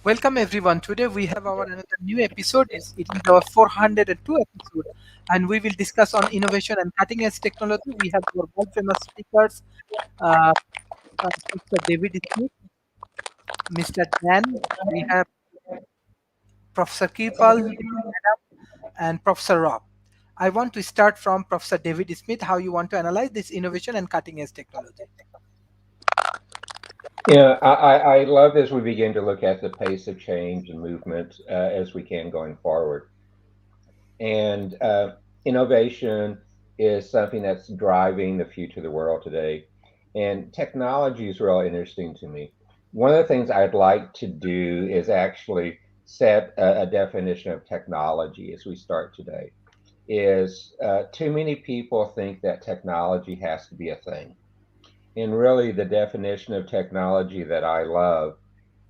Welcome everyone. Today we have our another new episode. It is our 402 episode, and we will discuss on innovation and cutting edge technology. We have our world famous speakers, uh, Mr. David Smith, Mr. Dan. We have Professor Kirpal, Adam, and Professor Rob. I want to start from Professor David Smith. How you want to analyze this innovation and cutting edge technology? Yeah, I love as we begin to look at the pace of change and movement as we can going forward. And innovation is something that's driving the future of the world today. And technology is really interesting to me. One of the things I'd like to do is actually set a definition of technology as we start today. Is too many people think that technology has to be a thing. And really, the definition of technology that I love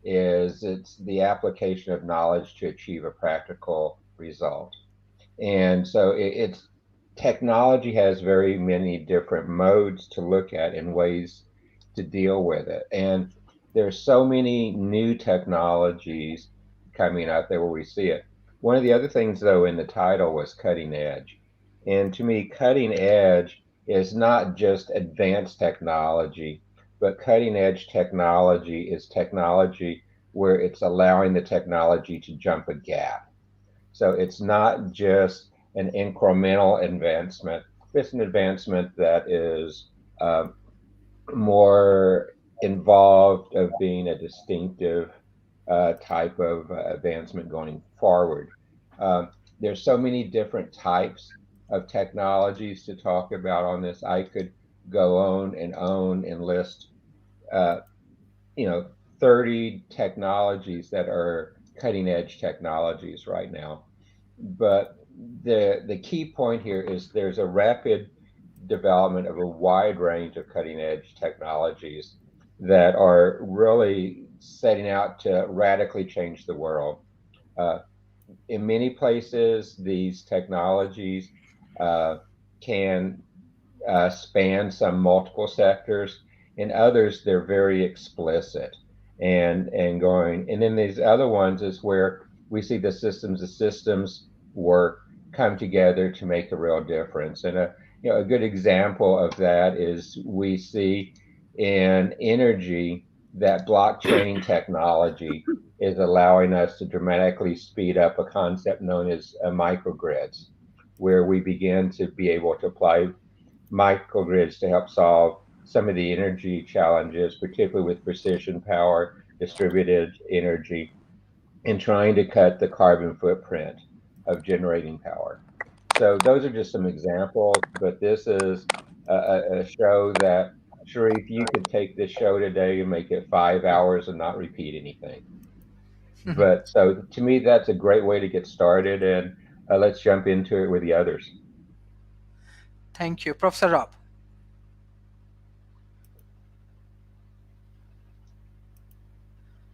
is it's the application of knowledge to achieve a practical result. And so it's technology has very many different modes to look at and ways to deal with it. And there's so many new technologies coming out there where we see it. One of the other things, though, in the title was cutting edge. And to me, cutting edge is not just advanced technology, but cutting edge technology is technology where it's allowing the technology to jump a gap. So it's not just an incremental advancement, it's an advancement that is more involved of being a distinctive type of advancement going forward. There's so many different types of technologies to talk about on this. I could go on and list, uh, 30 technologies that are cutting edge technologies right now. But the key point here is there's a rapid development of a wide range of cutting edge technologies that are really setting out to radically change the world. Uh, in many places, these technologies uh, can span some multiple sectors. In others, they're very explicit and going. And then these other ones is where we see the systems work come together to make a real difference. And a good example of that is we see in energy that blockchain technology is allowing us to dramatically speed up a concept known as microgrids, where we begin to be able to apply microgrids to help solve some of the energy challenges, particularly with precision power, distributed energy, and trying to cut the carbon footprint of generating power. So those are just some examples, but this is a show that, Sharif, you could take this show today and make it 5 hours and not repeat anything. But so to me, that's a great way to get started, and let's jump into it with the others. Thank you, Professor Rob.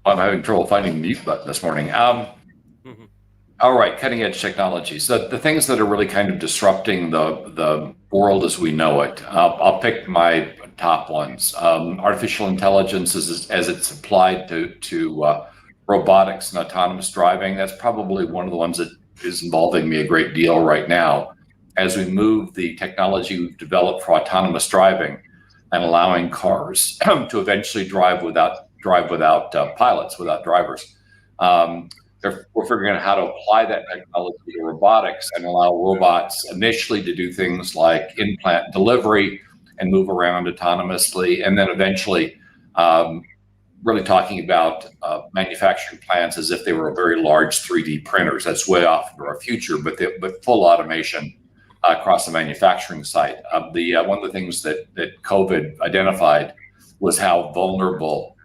I'm having trouble finding the mute button this morning. All right, cutting edge technologies. The things that are really kind of disrupting the world as we know it. I'll pick my top ones. Artificial intelligence as it's applied to robotics and autonomous driving. That's probably one of the ones that is involving me a great deal right now. As we move the technology we've developed for autonomous driving and allowing cars to eventually drive without pilots, without drivers. We're figuring out how to apply that technology to robotics and allow robots initially to do things like in-plant delivery and move around autonomously, and then eventually really talking about manufacturing plants as if they were very large 3D printers. That's way off into our future, but full automation across the manufacturing site. One of the things that COVID identified was how vulnerable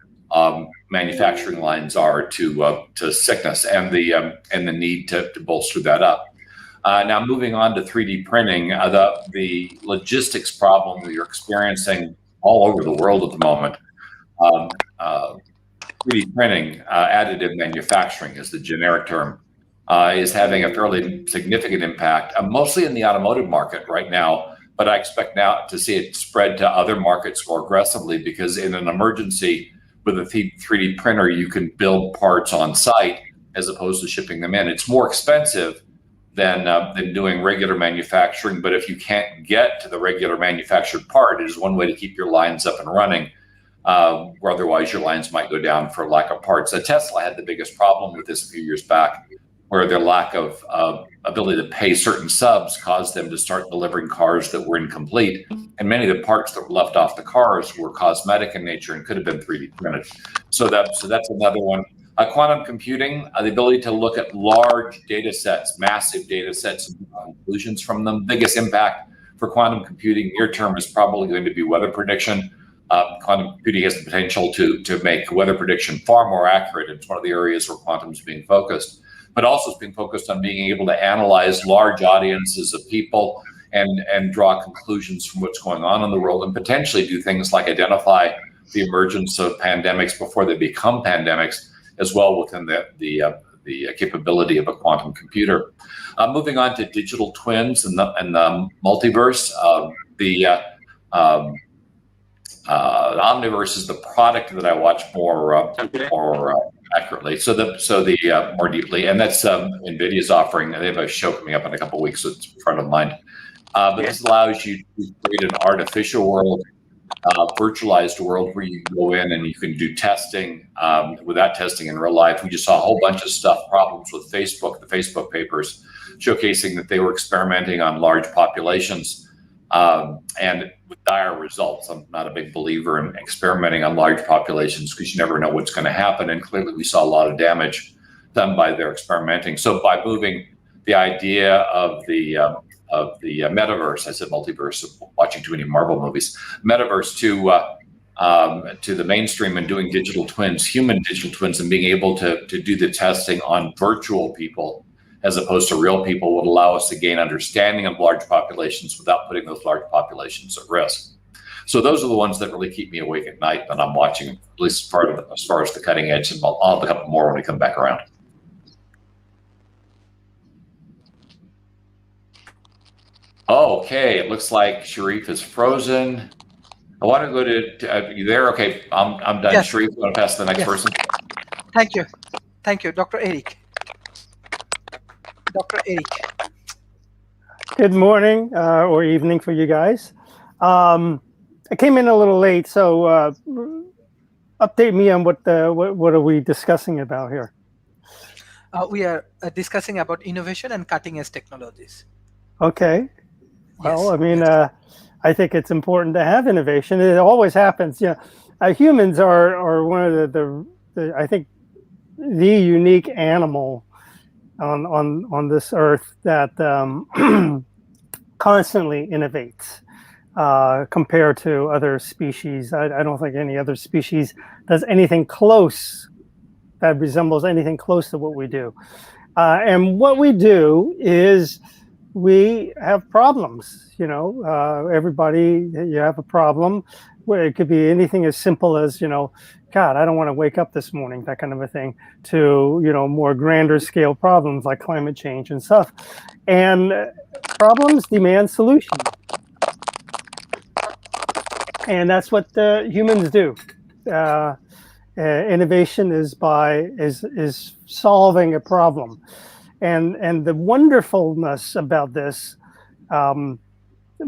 manufacturing lines are to sickness and the need to bolster that up. Now moving on to 3D printing, the logistics problem that you're experiencing all over the world at the moment. 3D printing, additive manufacturing is the generic term, is having a fairly significant impact, mostly in the automotive market right now. But I expect now to see it spread to other markets more aggressively, because in an emergency, with a 3D printer, you can build parts on site as opposed to shipping them in. It's more expensive than doing regular manufacturing, but if you can't get to the regular manufactured part, it is one way to keep your lines up and running, where otherwise your lines might go down for lack of parts. Tesla had the biggest problem with this a few years back, where their lack of ability to pay certain subs caused them to start delivering cars that were incomplete. And many of the parts that were left off the cars were cosmetic in nature and could have been 3D printed. So that's another one. Quantum computing, the ability to look at large data sets, massive data sets, and conclusions from them. Biggest impact for quantum computing near term is probably going to be weather prediction. Quantum computing has the potential to make weather prediction far more accurate. It's one of the areas where quantum is being focused, but also it's being focused on being able to analyze large audiences of people and draw conclusions from what's going on in the world, and potentially do things like identify the emergence of pandemics before they become pandemics, as well within the capability of a quantum computer. Moving on to digital twins and the multiverse, the Omniverse is the product that I watch more accurately, more deeply, and that's NVIDIA's offering. They have a show coming up in a couple of weeks, so it's front of mind. But this allows you to create an artificial world, virtualized world, where you go in and you can do testing without testing in real life. We just saw a whole bunch of problems with Facebook, the Facebook papers, showcasing that they were experimenting on large populations and with dire results. I'm not a big believer in experimenting on large populations because you never know what's going to happen. And clearly we saw a lot of damage done by their experimenting. So by moving the idea of the metaverse, I said multiverse, watching too many Marvel movies, metaverse to the mainstream and doing digital twins, human digital twins, and being able to do the testing on virtual people as opposed to real people would allow us to gain understanding of large populations without putting those large populations at risk. So those are the ones that really keep me awake at night when I'm watching, at least as far as the cutting edge, and I'll have a couple more when we come back around. Okay, it looks like Sharif is frozen. I want to go to you there? Okay, I'm done. Yes. Sharif, you want to pass to the next person? Thank you, Dr. Eric. Dr. Eric. Good morning or evening for you guys. I came in a little late, so update me on what are we discussing about here? We are discussing about innovation and cutting-edge technologies. Okay. Well, yes. I mean, I think it's important to have innovation. It always happens. You know, humans are one of the I think the unique animal on this earth that constantly innovates compared to other species. I don't think any other species does anything close that resembles anything close to what we do. And what we do is we have problems. You know, everybody, you have a problem where it could be anything as simple as, you know, God, I don't want to wake up this morning, that kind of a thing, to, you know, more grander scale problems like climate change and stuff. And problems demand solutions. And that's what humans do. Innovation is solving a problem. And the wonderfulness about this,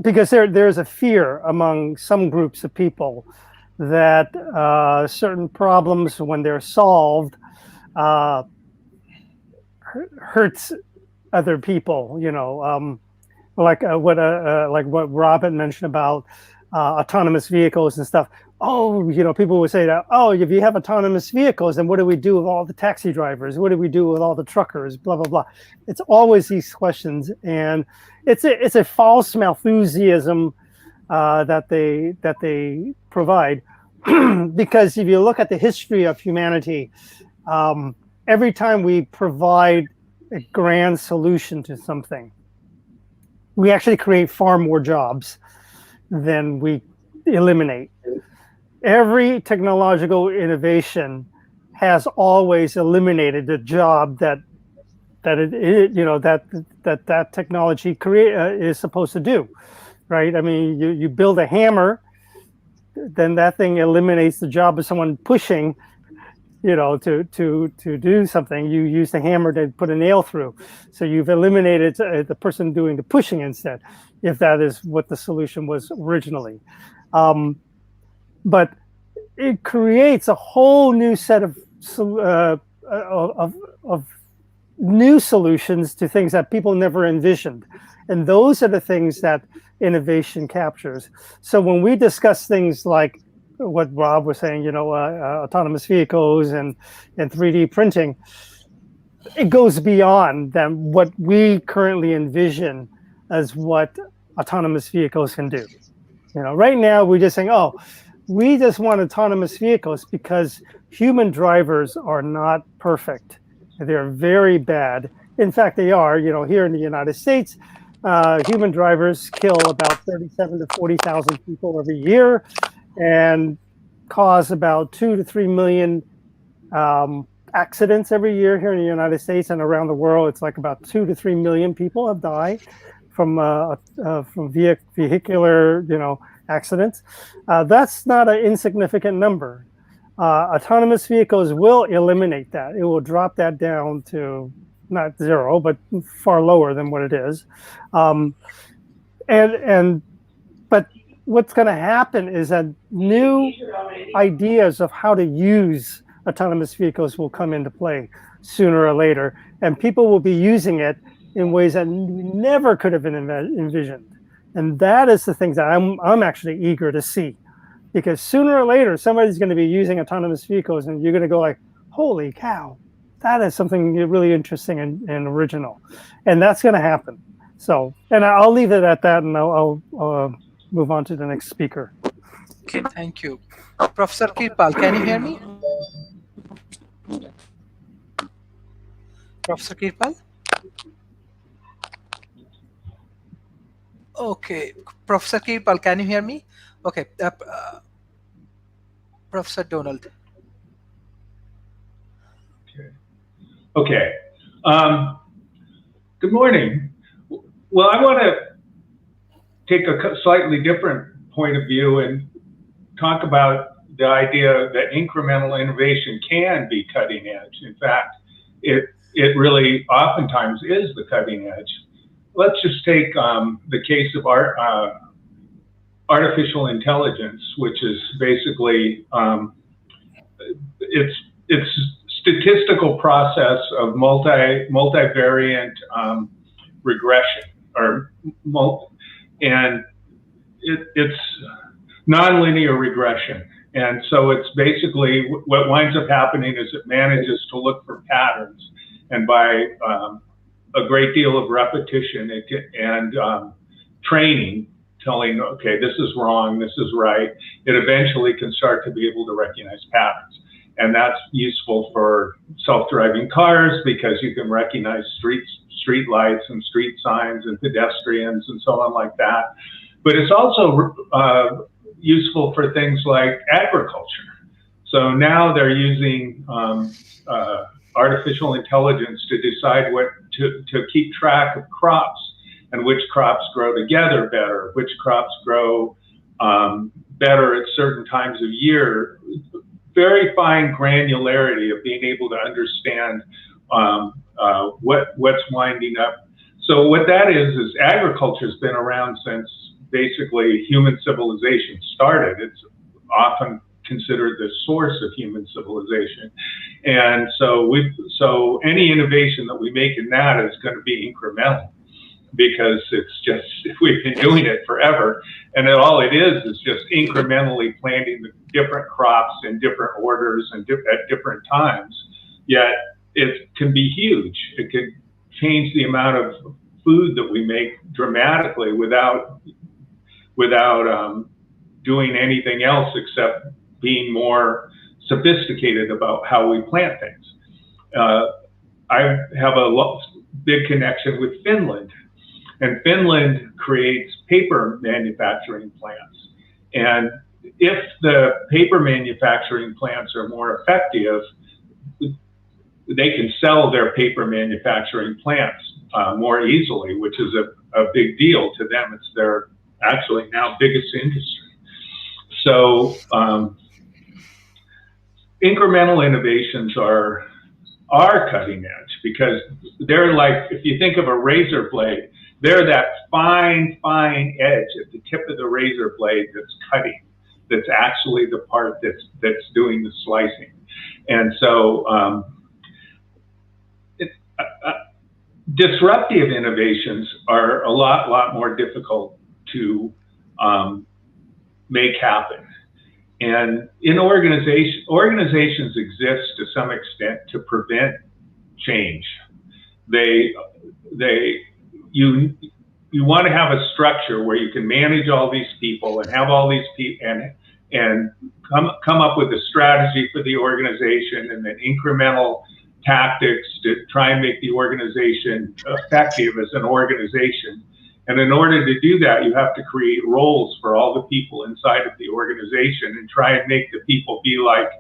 because there's a fear among some groups of people that certain problems, when they're solved, hurts other people. You know, like what Robin mentioned about autonomous vehicles and stuff. Oh, you know, people would say that, oh, if you have autonomous vehicles, then what do we do with all the taxi drivers? What do we do with all the truckers? Blah, blah, blah. It's always these questions. And it's a false Malthusianism that they provide. Because if you look at the history of humanity, every time we provide a grand solution to something, we actually create far more jobs than we eliminate. Every technological innovation has always eliminated the job that technology is supposed to do, right? I mean, you build a hammer, then that thing eliminates the job of someone pushing, to do something. You use the hammer to put a nail through. So you've eliminated the person doing the pushing instead, if that is what the solution was originally. But it creates a whole new set of new solutions to things that people never envisioned. And those are the things that innovation captures. So when we discuss things like what Rob was saying, autonomous vehicles and 3D printing, it goes beyond than what we currently envision as what autonomous vehicles can do. Right now we're just saying, oh, we just want autonomous vehicles because human drivers are not perfect. They're very bad. In fact, they are. Here in the United States, human drivers kill about 37 to 40,000 people every year and cause about 2 to 3 million accidents every year here in the United States, and around the world. It's like about 2 to 3 million people have died from vehicular, accidents. That's not an insignificant number. Autonomous vehicles will eliminate that. It will drop that down to not zero, but far lower than what it is. But what's going to happen is that new ideas of how to use autonomous vehicles will come into play sooner or later, and people will be using it in ways that never could have been envisioned. And that is the things that I'm actually eager to see, because sooner or later somebody's going to be using autonomous vehicles, and you're going to go like, "Holy cow, that is something really interesting and original," and that's going to happen. So, and I'll leave it at that, and I'll move on to the next speaker. Okay, thank you, Professor Kirpal. Can you hear me, Professor Kirpal? Okay, Professor Kirpal, can you hear me? Okay, Professor Donald. Okay. Good morning. Well, I want to take a slightly different point of view and talk about the idea that incremental innovation can be cutting edge. In fact, it really oftentimes is the cutting edge. Let's just take the case of artificial intelligence, which is basically it's statistical process of multivariant regression, and it's nonlinear regression. And so it's basically what winds up happening is it manages to look for patterns, and by a great deal of repetition and training, telling, okay, this is wrong, this is right, it eventually can start to be able to recognize patterns. And that's useful for self-driving cars because you can recognize street lights and street signs and pedestrians and so on like that. But it's also useful for things like agriculture. So now they're using artificial intelligence to decide what to keep track of crops and which crops grow together better, which crops grow better at certain times of year. Very fine granularity of being able to understand what's winding up. So what that is agriculture's been around since basically human civilization started. It's often considered the source of human civilization. And so any innovation that we make in that is going to be incremental, because it's just, we've been doing it forever. And all it is just incrementally planting the different crops in different orders and at different times. Yet it can be huge. It could change the amount of food that we make dramatically without doing anything else except being more sophisticated about how we plant things. I have a big connection with Finland. And Finland creates paper manufacturing plants. And if the paper manufacturing plants are more effective, they can sell their paper manufacturing plants more easily, which is a big deal to them. It's their actually now biggest industry. So incremental innovations are cutting edge because they're like, if you think of a razor blade, they're that fine edge at the tip of the razor blade that's cutting, that's actually the part that's doing the slicing. And so disruptive innovations are a lot more difficult to make happen. And in organizations exist to some extent to prevent change. You want to have a structure where you can manage all these people and have all these people and come up with a strategy for the organization and then incremental tactics to try and make the organization effective as an organization. And in order to do that, you have to create roles for all the people inside of the organization and try and make the people be like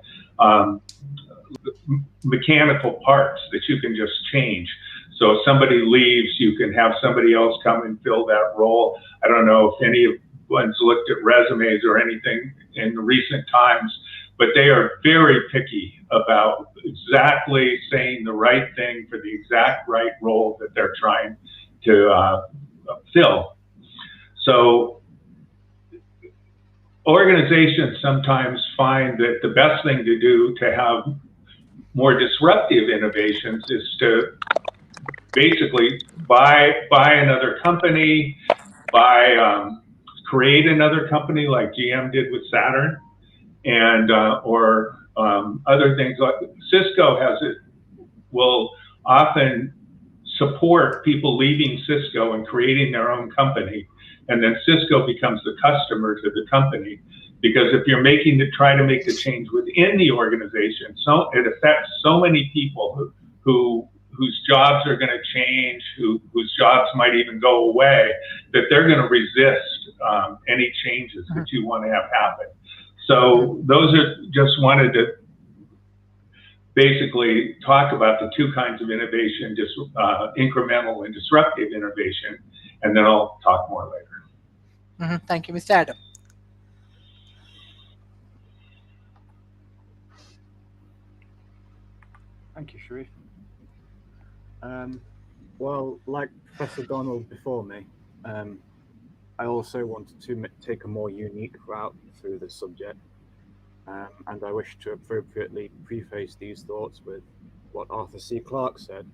mechanical parts that you can just change. So if somebody leaves, you can have somebody else come and fill that role. I don't know if anyone's looked at resumes or anything in recent times, but they are very picky about exactly saying the right thing for the exact right role that they're trying to fill. So organizations sometimes find that the best thing to do to have more disruptive innovations is to basically buy another company, create another company like GM did with Saturn, and or other things like Cisco will often support people leaving Cisco and creating their own company, and then Cisco becomes the customer to the company. Because if you're trying to make the change within the organization, so it affects so many people whose jobs are going to change, whose jobs might even go away, that they're going to resist any changes that you want to have happen. So those are just wanted to basically talk about the two kinds of innovation, incremental and disruptive innovation, and then I'll talk more later. Thank you, Mr. Adam. Thank you, Sharif. Well, like Professor Donald before me, I also wanted to take a more unique route through this subject, and I wish to appropriately preface these thoughts with what Arthur C. Clarke said.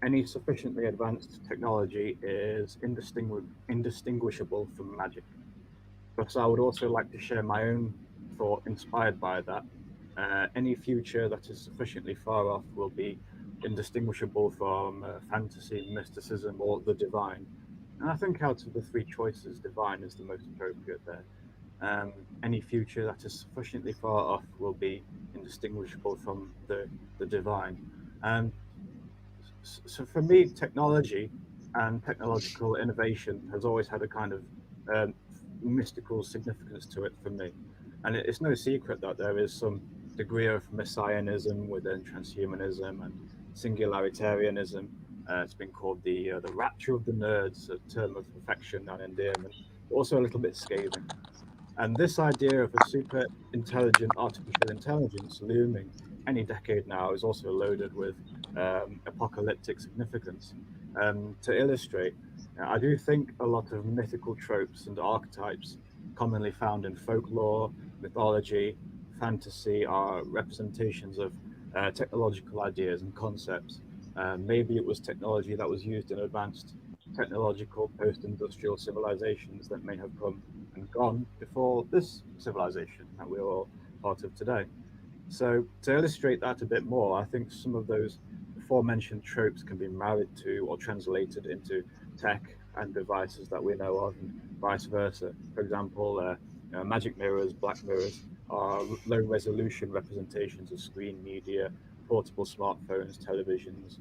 Any sufficiently advanced technology is indistinguishable from magic. But I would also like to share my own thought inspired by that. Any future that is sufficiently far off will be indistinguishable from fantasy, mysticism, or the divine. And I think out of the three choices, divine is the most appropriate there. Any future that is sufficiently far off will be indistinguishable from the divine. So for me, technology and technological innovation has always had a kind of mystical significance to it for me. And it's no secret that there is some degree of messianism within transhumanism and singularitarianism. It's been called the rapture of the nerds, a term of affection and endearment, but also a little bit scathing. And this idea of a super intelligent artificial intelligence looming any decade now is also loaded with apocalyptic significance. To illustrate, I do think a lot of mythical tropes and archetypes commonly found in folklore, mythology, fantasy are representations of technological ideas and concepts. Maybe it was technology that was used in advanced technological post-industrial civilizations that may have come and gone before this civilization that we're all part of today. So to illustrate that a bit more, I think some of those aforementioned tropes can be married to or translated into tech and devices that we know of, and vice versa. For example, magic mirrors, black mirrors are low-resolution representations of screen media, portable smartphones, televisions.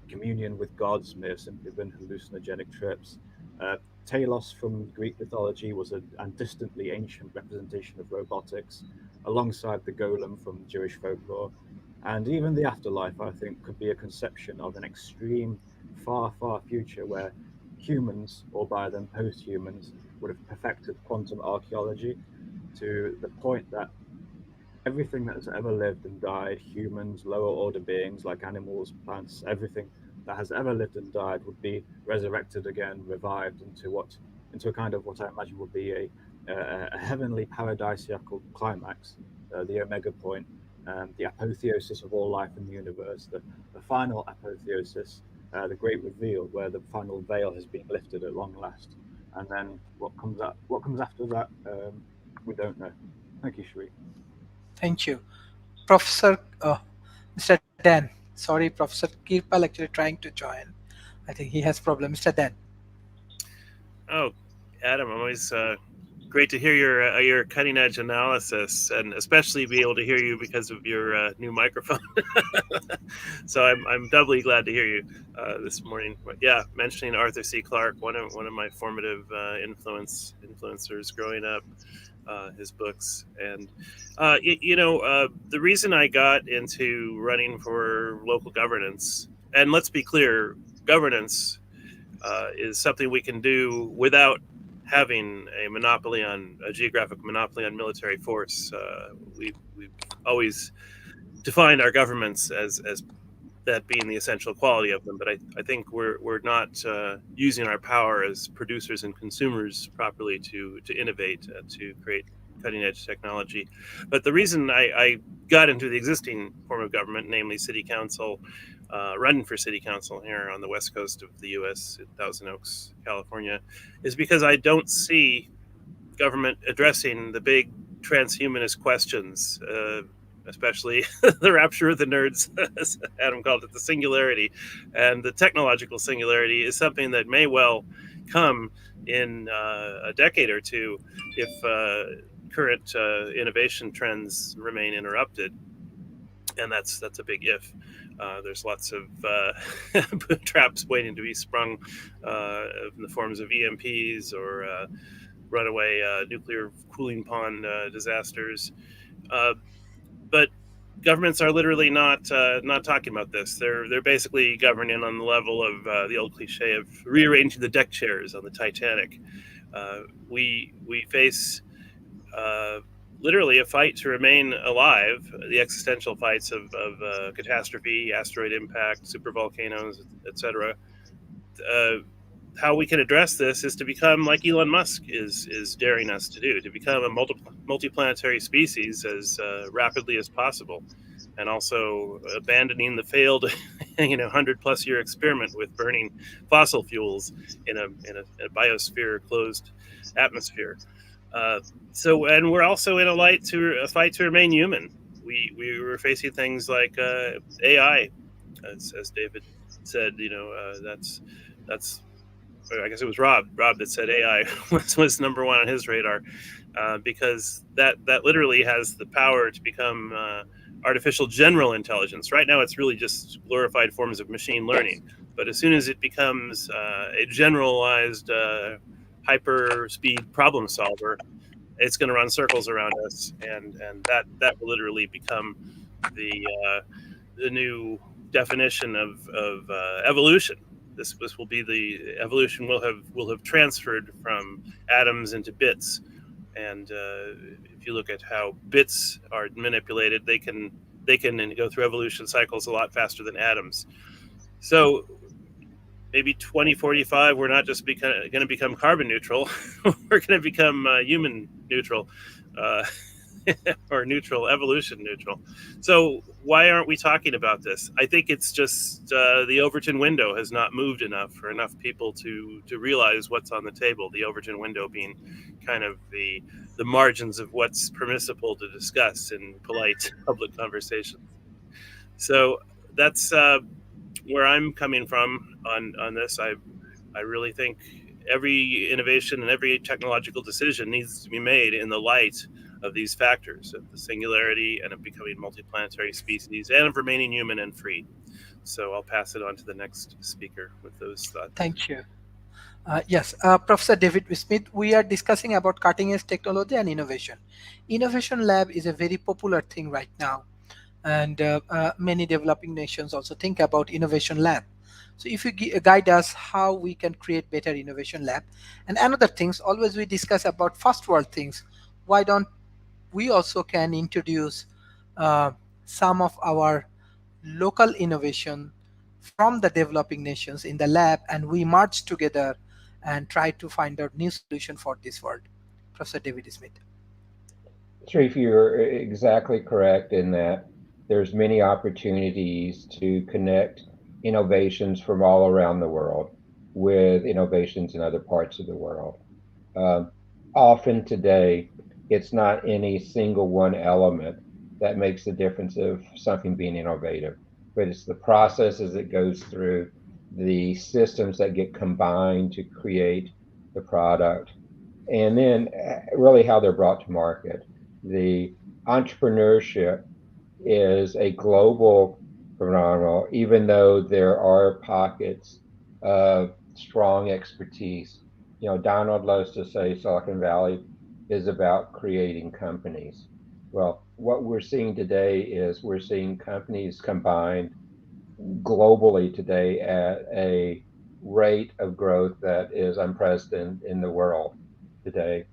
Communion with gods may have simply been hallucinogenic trips. Telos from Greek mythology was a distantly ancient representation of robotics, alongside the golem from Jewish folklore. And even the afterlife, I think, could be a conception of an extreme, far, far future where humans, or by then post-humans, would have perfected quantum archaeology. to the point that everything that has ever lived and died, humans, lower order beings like animals, plants, everything that has ever lived and died would be resurrected again, revived into a kind of what I imagine would be a heavenly paradisiacal climax, the omega point, the apotheosis of all life in the universe, the final apotheosis, the great reveal, where the final veil has been lifted at long last. And then what comes after that, we don't know. Thank you, Sharif. Thank you. Professor, Mr. Dan. Sorry, Professor Kirpal actually trying to join. I think he has problem. Mr. Dan. Oh, Adam, always great to hear your cutting edge analysis, and especially be able to hear you because of your new microphone. So I'm doubly glad to hear you this morning. But yeah, mentioning Arthur C. Clarke, one of my formative influencers growing up. His books, and the reason I got into running for local governance, and let's be clear, governance is something we can do without having a geographic monopoly on military force. We've always defined our governments as that being the essential quality of them, but I think we're not using our power as producers and consumers properly to innovate, to create cutting edge technology. But the reason I got into the existing form of government, namely city council, running for city council here on the west coast of the U.S. in Thousand Oaks, California, is because I don't see government addressing the big transhumanist questions, especially the rapture of the nerds, as Adam called it, the singularity. And the technological singularity is something that may well come in a decade or two if current innovation trends remain interrupted. And that's a big if. There's lots of traps waiting to be sprung in the forms of EMPs or runaway nuclear cooling pond disasters. But governments are literally not talking about this. They're basically governing on the level of the old cliche of rearranging the deck chairs on the Titanic. We face literally a fight to remain alive, the existential fights of catastrophe, asteroid impact, supervolcanoes, etc. How we can address this is to become like Elon Musk is daring us to do, to become a multiplanetary species as rapidly as possible, and also abandoning the failed 100+ year experiment with burning fossil fuels in a biosphere closed atmosphere. And we're also in a fight to remain human. We were facing things like AI, as David said. That's I guess it was Rob that said AI was number one on his radar, because that literally has the power to become artificial general intelligence. Right now, it's really just glorified forms of machine learning. But as soon as it becomes a generalized hyper speed problem solver, it's going to run circles around us, and that will literally become the new definition of evolution. This will be the evolution will have transferred from atoms into bits, and if you look at how bits are manipulated, they can go through evolution cycles a lot faster than atoms. So maybe 2045, we're not just going to become carbon neutral, we're going to become human neutral, or neutral, evolution neutral. So why aren't we talking about this? I think it's just the Overton window has not moved enough for enough people to realize what's on the table. The Overton window being kind of the margins of what's permissible to discuss in polite public conversations. So that's where I'm coming from on this. I really think every innovation and every technological decision needs to be made in the light of these factors, of the singularity and of becoming multiplanetary species and of remaining human and free. So I'll pass it on to the next speaker with those thoughts. Thank you. Yes, Professor David Smith, we are discussing about cutting edge technology and innovation. Innovation lab is a very popular thing right now, and many developing nations also think about innovation lab. So if you guide us how we can create better innovation lab. And another things, always we discuss about first world things. Why don't we also can introduce some of our local innovation from the developing nations in the lab, and we merge together and try to find a new solution for this world. Professor David Smith. Sharif, you're exactly correct in that there's many opportunities to connect innovations from all around the world with innovations in other parts of the world. Often today, it's not any single one element that makes the difference of something being innovative, but it's the processes it goes through, the systems that get combined to create the product, and then really how they're brought to market. The entrepreneurship is a global phenomenon, even though there are pockets of strong expertise. Donald loves to say Silicon Valley is about creating companies. Well, what we're seeing today is we're seeing companies combined globally today at a rate of growth that is unprecedented in the world today,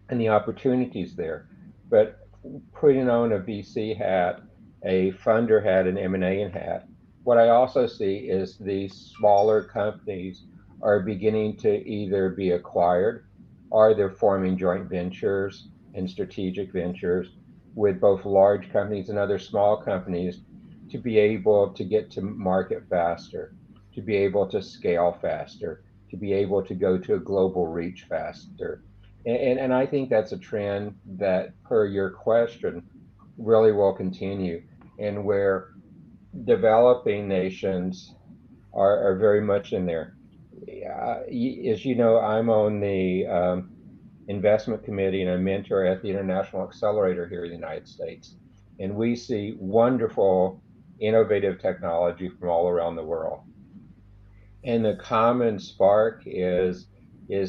and the opportunities there. But putting on a VC hat, a funder hat, an M&A hat, what I also see is these smaller companies are beginning to either be acquired or they're forming joint ventures and strategic ventures with both large companies and other small companies to be able to get to market faster, to be able to scale faster, to be able to go to a global reach faster. And I think that's a trend that, per your question, really will continue, and where developing nations are very much in there. As you know, I'm on the investment committee and a mentor at the International Accelerator here in the United States. And we see wonderful, innovative technology from all around the world. And the common spark is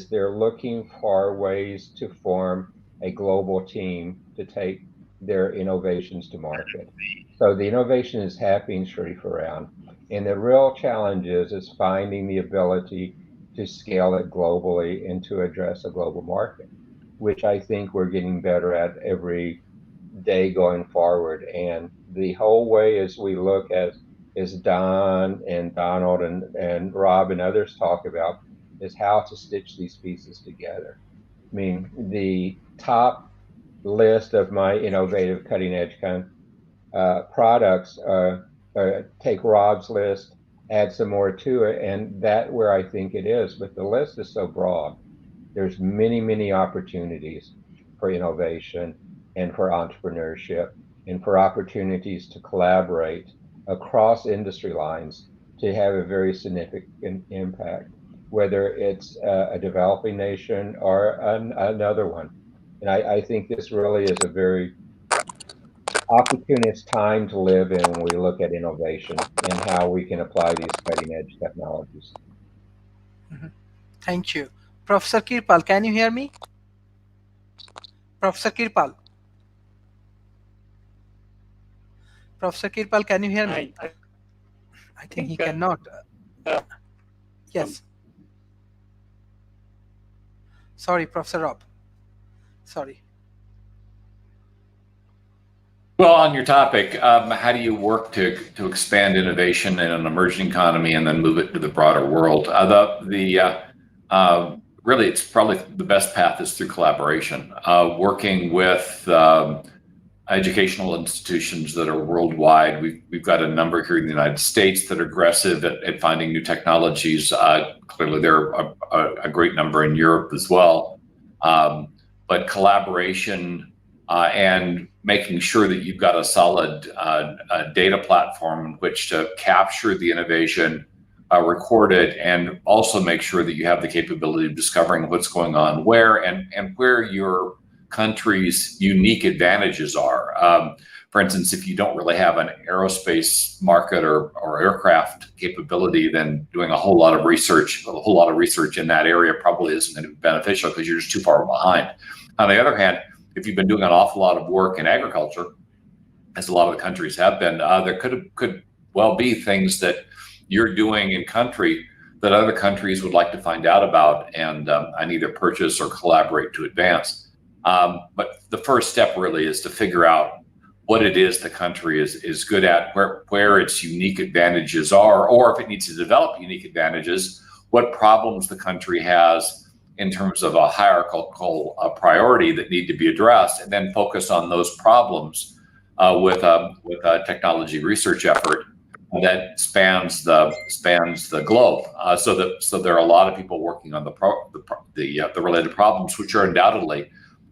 they're looking for ways to form a global team to take their innovations to market. So the innovation is happening, Sharif, around. And the real challenge is finding the ability to scale it globally and to address a global market, which I think we're getting better at every day going forward. And the whole way as we look at, as Don and Donald and Rob and others talk about, is how to stitch these pieces together. I mean, the top list of my innovative cutting edge products take Rob's list, add some more to it, and that's where I think it is. But the list is so broad. There's many, many opportunities for innovation and for entrepreneurship and for opportunities to collaborate across industry lines to have a very significant impact, whether it's a developing nation or another one. And I think this really is a very opportunist time to live in when we look at innovation and how we can apply these cutting edge technologies. Thank you. Professor Kirpal, can you hear me? Professor Kirpal? Professor Kirpal, can you hear me? I think he cannot. Yes. Sorry, Professor Rob. Sorry. Well, on your topic, how do you work to expand innovation in an emerging economy and then move it to the broader world? Really, it's probably the best path is through collaboration, working with educational institutions that are worldwide. We've got a number here in the United States that are aggressive at finding new technologies. Clearly, there are a great number in Europe as well. But collaboration and making sure that you've got a solid data platform in which to capture the innovation, record it, and also make sure that you have the capability of discovering what's going on where and where your country's unique advantages are. For instance, if you don't really have an aerospace market or aircraft capability, then doing a whole lot of research in that area probably isn't going to be beneficial because you're just too far behind. On the other hand, if you've been doing an awful lot of work in agriculture, as a lot of the countries have been, there could well be things that you're doing in country that other countries would like to find out about and either purchase or collaborate to advance. But the first step really is to figure out what it is the country is good at, where its unique advantages are, or if it needs to develop unique advantages, what problems the country has in terms of a hierarchical priority that need to be addressed, and then focus on those problems with a technology research effort that spans the globe. So there are a lot of people working on the related problems, which are undoubtedly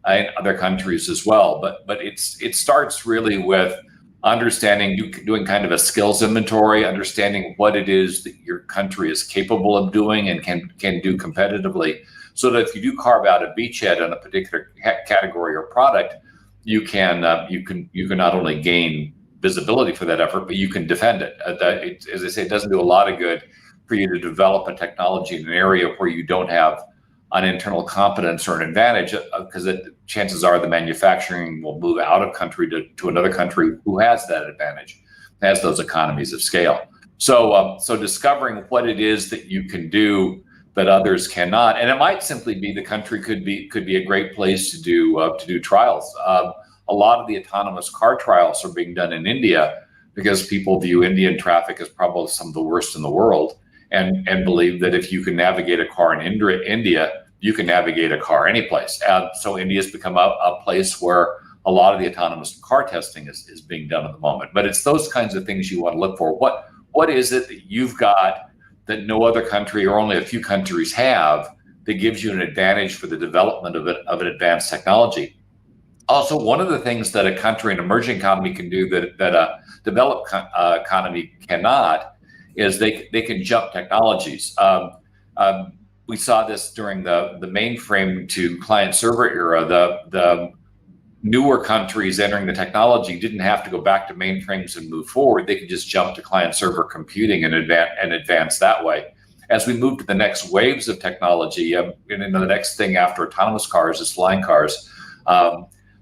in other countries as well. But it starts really with understanding, doing kind of a skills inventory, understanding what it is that your country is capable of doing and can do competitively, so that if you do carve out a beachhead on a particular category or product, you can not only gain visibility for that effort, but you can defend it. As I say, it doesn't do a lot of good for you to develop a technology in an area where you don't have an internal competence or an advantage, because chances are the manufacturing will move out of country to another country who has that advantage, has those economies of scale. So discovering what it is that you can do that others cannot, and it might simply be the country could be a great place to do trials. A lot of the autonomous car trials are being done in India because people view Indian traffic as probably some of the worst in the world, and believe that if you can navigate a car in India, you can navigate a car anyplace. So India's become a place where a lot of the autonomous car testing is being done at the moment. But it's those kinds of things you want to look for. What is it that you've got that no other country or only a few countries have that gives you an advantage for the development of an advanced technology? Also, one of the things that a country, an emerging economy, can do that a developed economy cannot is they can jump technologies. We saw this during the mainframe to client server era. The newer countries entering the technology didn't have to go back to mainframes and move forward. They could just jump to client server computing and advance that way. As we move to the next waves of technology, and the next thing after autonomous cars is flying cars.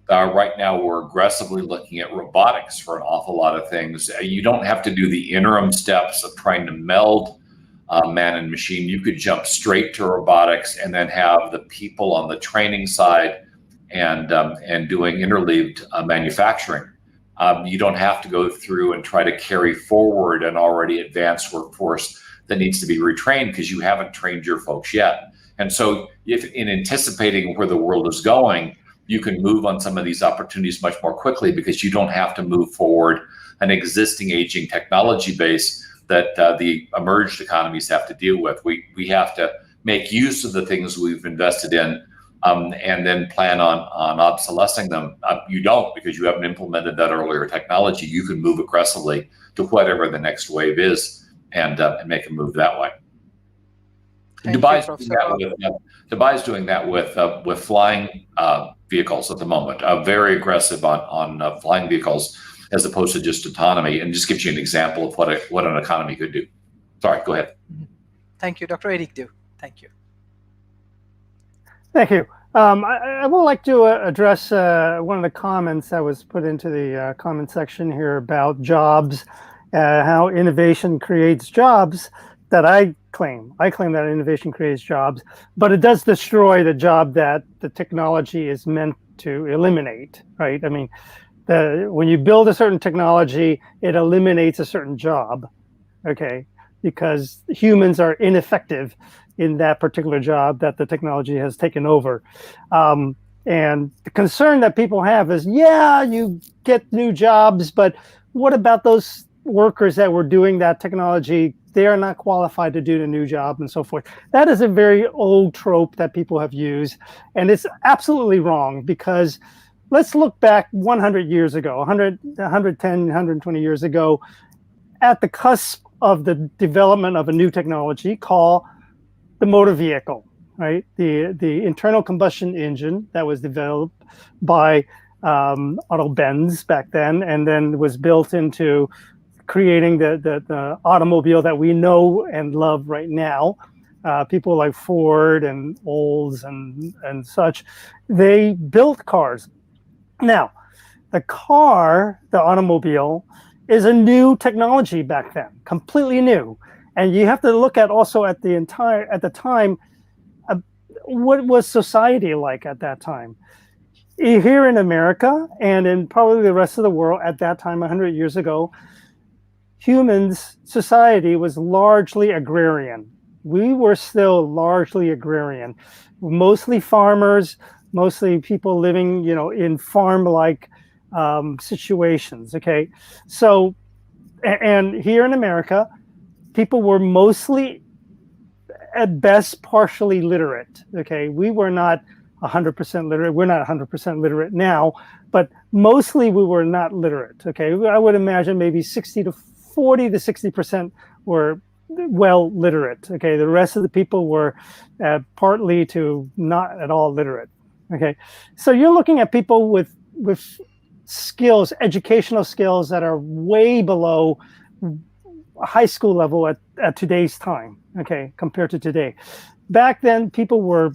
Right now, we're aggressively looking at robotics for an awful lot of things. You don't have to do the interim steps of trying to meld man and machine. You could jump straight to robotics and then have the people on the training side and doing interleaved manufacturing. You don't have to go through and try to carry forward an already advanced workforce that needs to be retrained because you haven't trained your folks yet. And so if in anticipating where the world is going, you can move on some of these opportunities much more quickly because you don't have to move forward an existing aging technology base that the emerged economies have to deal with. We have to make use of the things we've invested in and then plan on obsolescing them. You don't, because you haven't implemented that earlier technology. You can move aggressively to whatever the next wave is and make a move that way. Dubai's doing that with flying vehicles at the moment. Very aggressive on flying vehicles as opposed to just autonomy, and just gives you an example of what an economy could do. Sorry, go ahead. Thank you, Dr. Eric Dew. Thank you. Thank you. I would like to address one of the comments that was put into the comment section here about jobs, how innovation creates jobs. That I claim that innovation creates jobs, but it does destroy the job that the technology is meant to eliminate, right? I mean, when you build a certain technology, it eliminates a certain job, okay? Because humans are ineffective in that particular job that the technology has taken over. And the concern that people have is, yeah, you get new jobs, but what about those workers that were doing that technology? They are not qualified to do the new job and so forth. That is a very old trope that people have used, and it's absolutely wrong, because let's look back 100 years ago, 110, 120 years ago, at the cusp of the development of a new technology called the motor vehicle, right? The internal combustion engine that was developed by Otto Benz back then, and then was built into creating the automobile that we know and love right now. People like Ford and Olds and such, they built cars. Now, the automobile is a new technology back then, completely new. And you have to look at also at the time, what was society like at that time? here in America and in probably the rest of the world at that time, 100 years ago, society was largely agrarian. We were still largely agrarian, mostly farmers, mostly people living, in farm-like situations. Okay, so and here in America, people were mostly, at best, partially literate. Okay, we were not 100% literate. We're not 100% literate now, but mostly we were not literate. Okay, I would imagine maybe 40 to 60% were well literate. Okay, the rest of the people were partly to not at all literate. Okay, so you're looking at people with skills, educational skills that are way below high school level at today's time. Okay, compared to today. Back then, people were,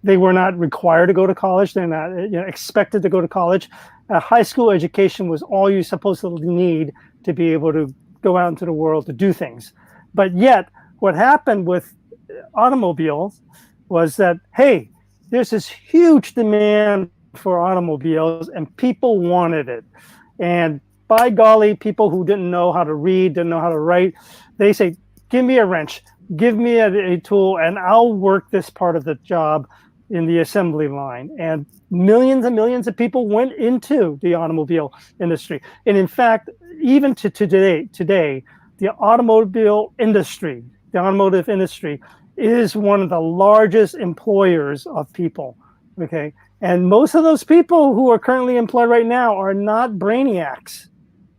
they were not required to go to college. They're not expected to go to college. A high school education was all you supposedly need to be able to go out into the world to do things. But yet, what happened with automobiles was that, hey, there's this huge demand for automobiles and people wanted it. And by golly, people who didn't know how to read, didn't know how to write, they say, give me a wrench, give me a tool, and I'll work this part of the job in the assembly line. And millions of people went into the automobile industry. And in fact, even to today, the automotive industry is one of the largest employers of people. Okay. And most of those people who are currently employed right now are not brainiacs.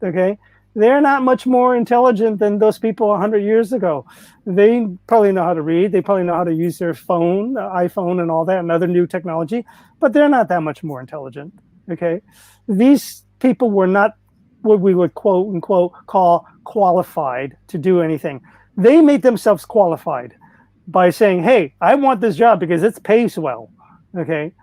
Okay. They're not much more intelligent than those people 100 years ago. They probably know how to read. They probably know how to use their phone, iPhone and all that, and other new technology, but they're not that much more intelligent. Okay. These people were not what we would quote unquote call qualified to do anything. They made themselves qualified by saying, hey, I want this job because it pays well. Okay.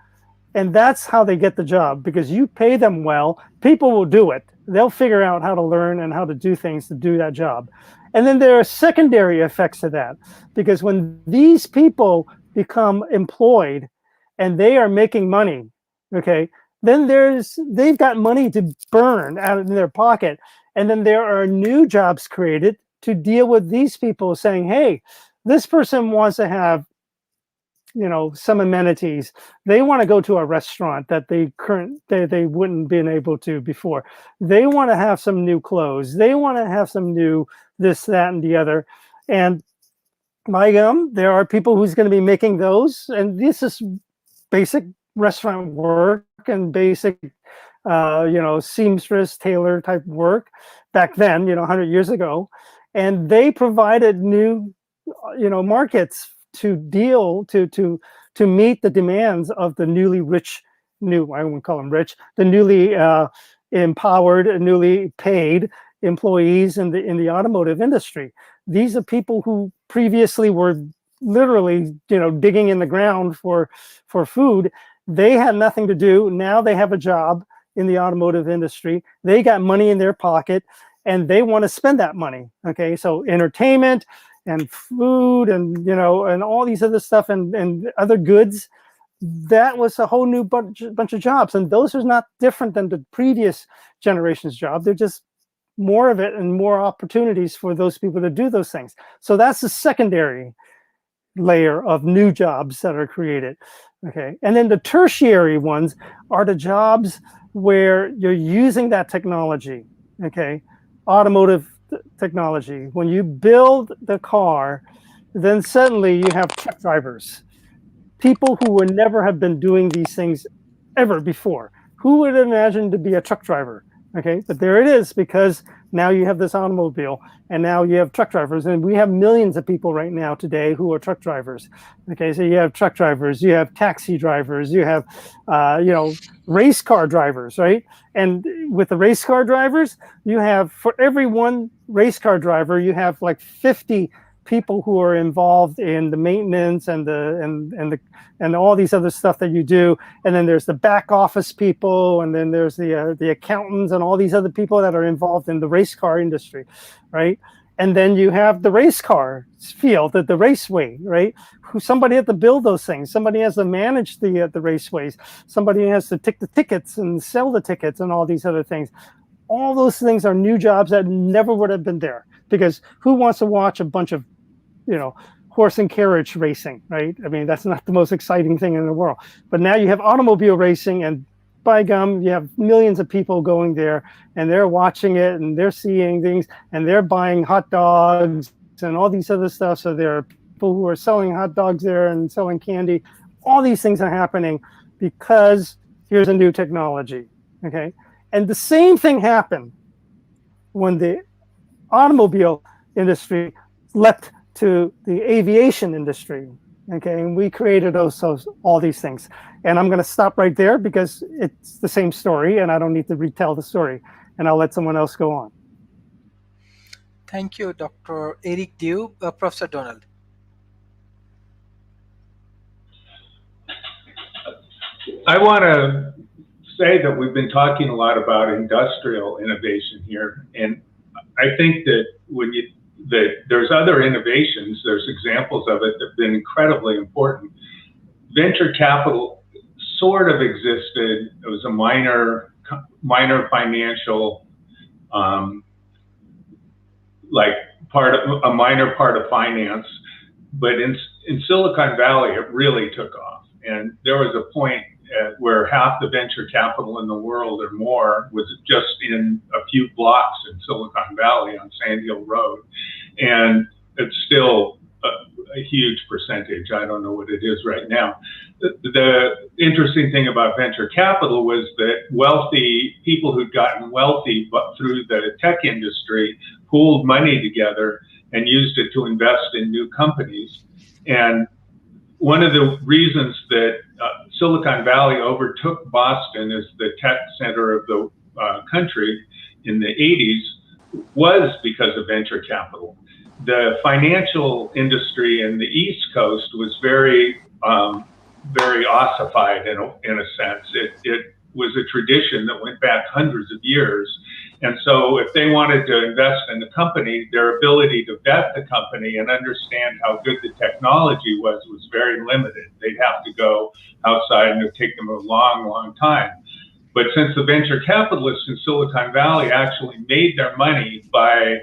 And that's how they get the job, because you pay them well, people will do it. They'll figure out how to learn and how to do things to do that job. And then there are secondary effects to that, because when these people become employed and they are making money, okay, then they've got money to burn out of their pocket. And then there are new jobs created to deal with these people saying, hey, this person wants to have some amenities. They want to go to a restaurant that they wouldn't been able to before. They want to have some new clothes. They want to have some new this, that, and the other. And there are people who's going to be making those. And this is basic restaurant work and basic, seamstress, tailor type work back then, 100 years ago. And they provided new, markets to meet the demands of the newly rich, I wouldn't call them rich, the newly empowered, newly paid employees in the automotive industry. These are people who previously were literally, digging in the ground for food. They had nothing to do. Now they have a job in the automotive industry. They got money in their pocket and they want to spend that money. Okay, so entertainment and food and and all these other stuff and other goods, that was a whole new bunch of jobs. And those are not different than the previous generation's job. They're just more of it and more opportunities for those people to do those things. So that's the secondary layer of new jobs that are created. Okay, and then the tertiary ones are the jobs where you're using that technology. Okay, automotive technology. When you build the car, then suddenly you have truck drivers, people who would never have been doing these things ever before. Who would imagine to be a truck driver? Okay, but there it is, because now you have this automobile and now you have truck drivers, and we have millions of people right now today who are truck drivers. Okay, so you have truck drivers, you have taxi drivers, you have race car drivers, right? And with the race car drivers, you have, for every one race car driver, you have like 50 people who are involved in the maintenance and and all these other stuff that you do. And then there's the back office people, and then there's the accountants and all these other people that are involved in the race car industry, right? And then you have the race car field, the raceway, right? Somebody had to build those things. Somebody has to manage the raceways. Somebody has to tick the tickets and sell the tickets and all these other things. All those things are new jobs that never would have been there, because who wants to watch a bunch of, horse and carriage racing, right? I mean, that's not the most exciting thing in the world. But now you have automobile racing, and by gum, you have millions of people going there, and they're watching it, and they're seeing things, and they're buying hot dogs and all these other stuff. So there are people who are selling hot dogs there and selling candy. All these things are happening because here's a new technology, okay? And the same thing happened when the automobile industry leapt to the aviation industry, okay? And we created all these things. And I'm going to stop right there because it's the same story and I don't need to retell the story. And I'll let someone else go on. Thank you, Dr. Eric Dew. Professor Donald. I want to say that we've been talking a lot about industrial innovation here. And I think that there's other innovations, there's examples of it that have been incredibly important. Venture capital sort of existed. It was a minor financial, a minor part of finance. But in Silicon Valley, it really took off. And there was a point where half the venture capital in the world or more was just in a few blocks in Silicon Valley on Sand Hill Road. And it's still a huge percentage. I don't know what it is right now. The interesting thing about venture capital was that wealthy people who'd gotten wealthy through the tech industry pooled money together and used it to invest in new companies. And one of the reasons that Silicon Valley overtook Boston as the tech center of the country in the 80s was because of venture capital. The financial industry in the East Coast was very ossified in a sense. It was a tradition that went back hundreds of years. And so if they wanted to invest in the company, their ability to vet the company and understand how good the technology was very limited. They'd have to go outside and it would take them a long, long time. But since the venture capitalists in Silicon Valley actually made their money by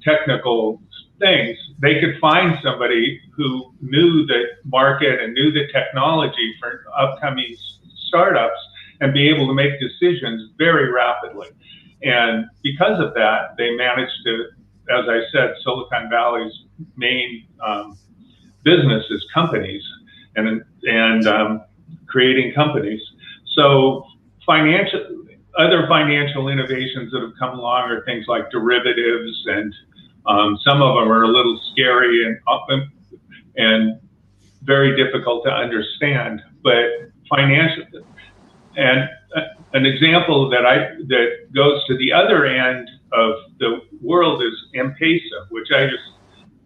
technical things, they could find somebody who knew the market and knew the technology for upcoming startups and be able to make decisions very rapidly. And because of that, they managed to, as I said, Silicon Valley's main business is companies and creating companies. So other financial innovations that have come along are things like derivatives, and some of them are a little scary and very difficult to understand. But financial, and an example that goes to the other end of the world is M-Pesa, which I just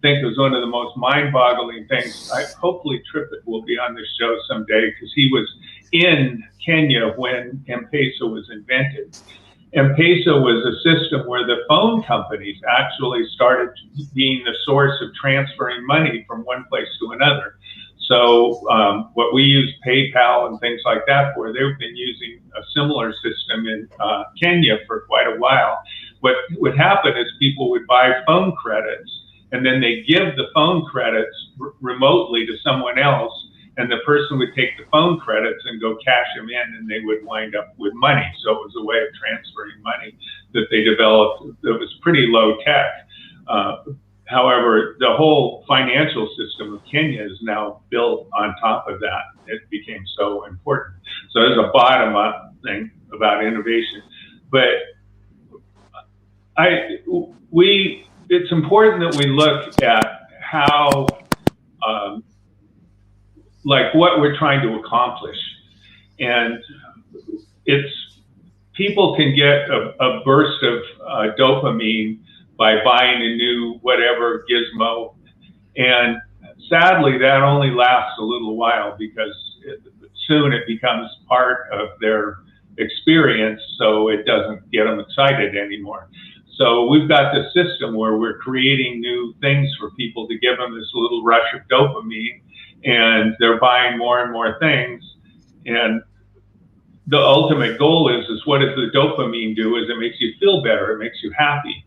think is one of the most mind-boggling things. Hopefully Trippett will be on this show someday because he was in Kenya when M-Pesa was invented. M-Pesa was a system where the phone companies actually started being the source of transferring money from one place to another. So what we use PayPal and things like that for, they've been using a similar system in Kenya for quite a while. What would happen is people would buy phone credits, and then they give the phone credits remotely to someone else, and the person would take the phone credits and go cash them in, and they would wind up with money. So it was a way of transferring money that they developed that was pretty low tech. However, the whole financial system of Kenya is now built on top of that. It became so important. So there's a bottom-up thing about innovation. But it's important that we look at how, what we're trying to accomplish. And people can get a burst of dopamine by buying a new whatever gizmo. And sadly, that only lasts a little while because soon it becomes part of their experience, so it doesn't get them excited anymore. So we've got this system where we're creating new things for people to give them this little rush of dopamine, and they're buying more and more things. And the ultimate goal is what does the dopamine do? Is it makes you feel better, it makes you happy.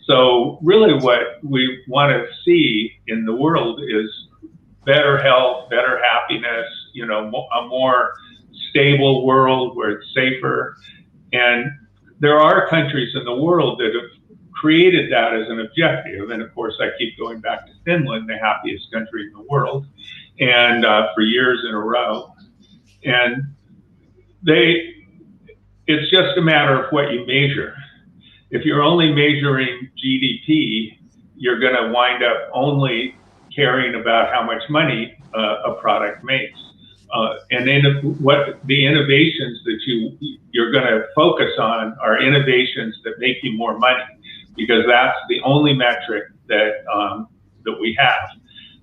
So really what we want to see in the world is better health, better happiness, a more stable world where it's safer. And there are countries in the world that have created that as an objective. And of course, I keep going back to Finland, the happiest country in the world, and for years in a row. And it's just a matter of what you measure. If you're only measuring GDP, you're going to wind up only caring about how much money a product makes. And then what the innovations that you're going to focus on are innovations that make you more money, because that's the only metric that we have.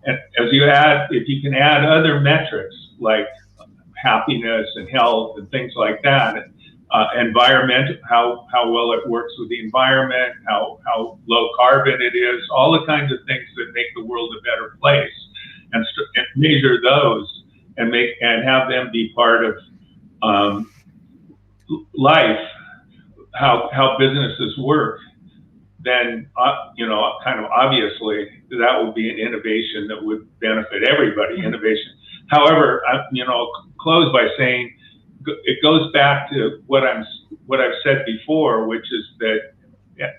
And if you can add other metrics like happiness and health and things like that, environment, how well it works with the environment, how low carbon it is, all the kinds of things that make the world a better place, and measure those and have them be part of life, how businesses work, then kind of obviously that would be an innovation that would benefit everybody. Innovation. However, I'll close by saying it goes back to what I've said before, which is that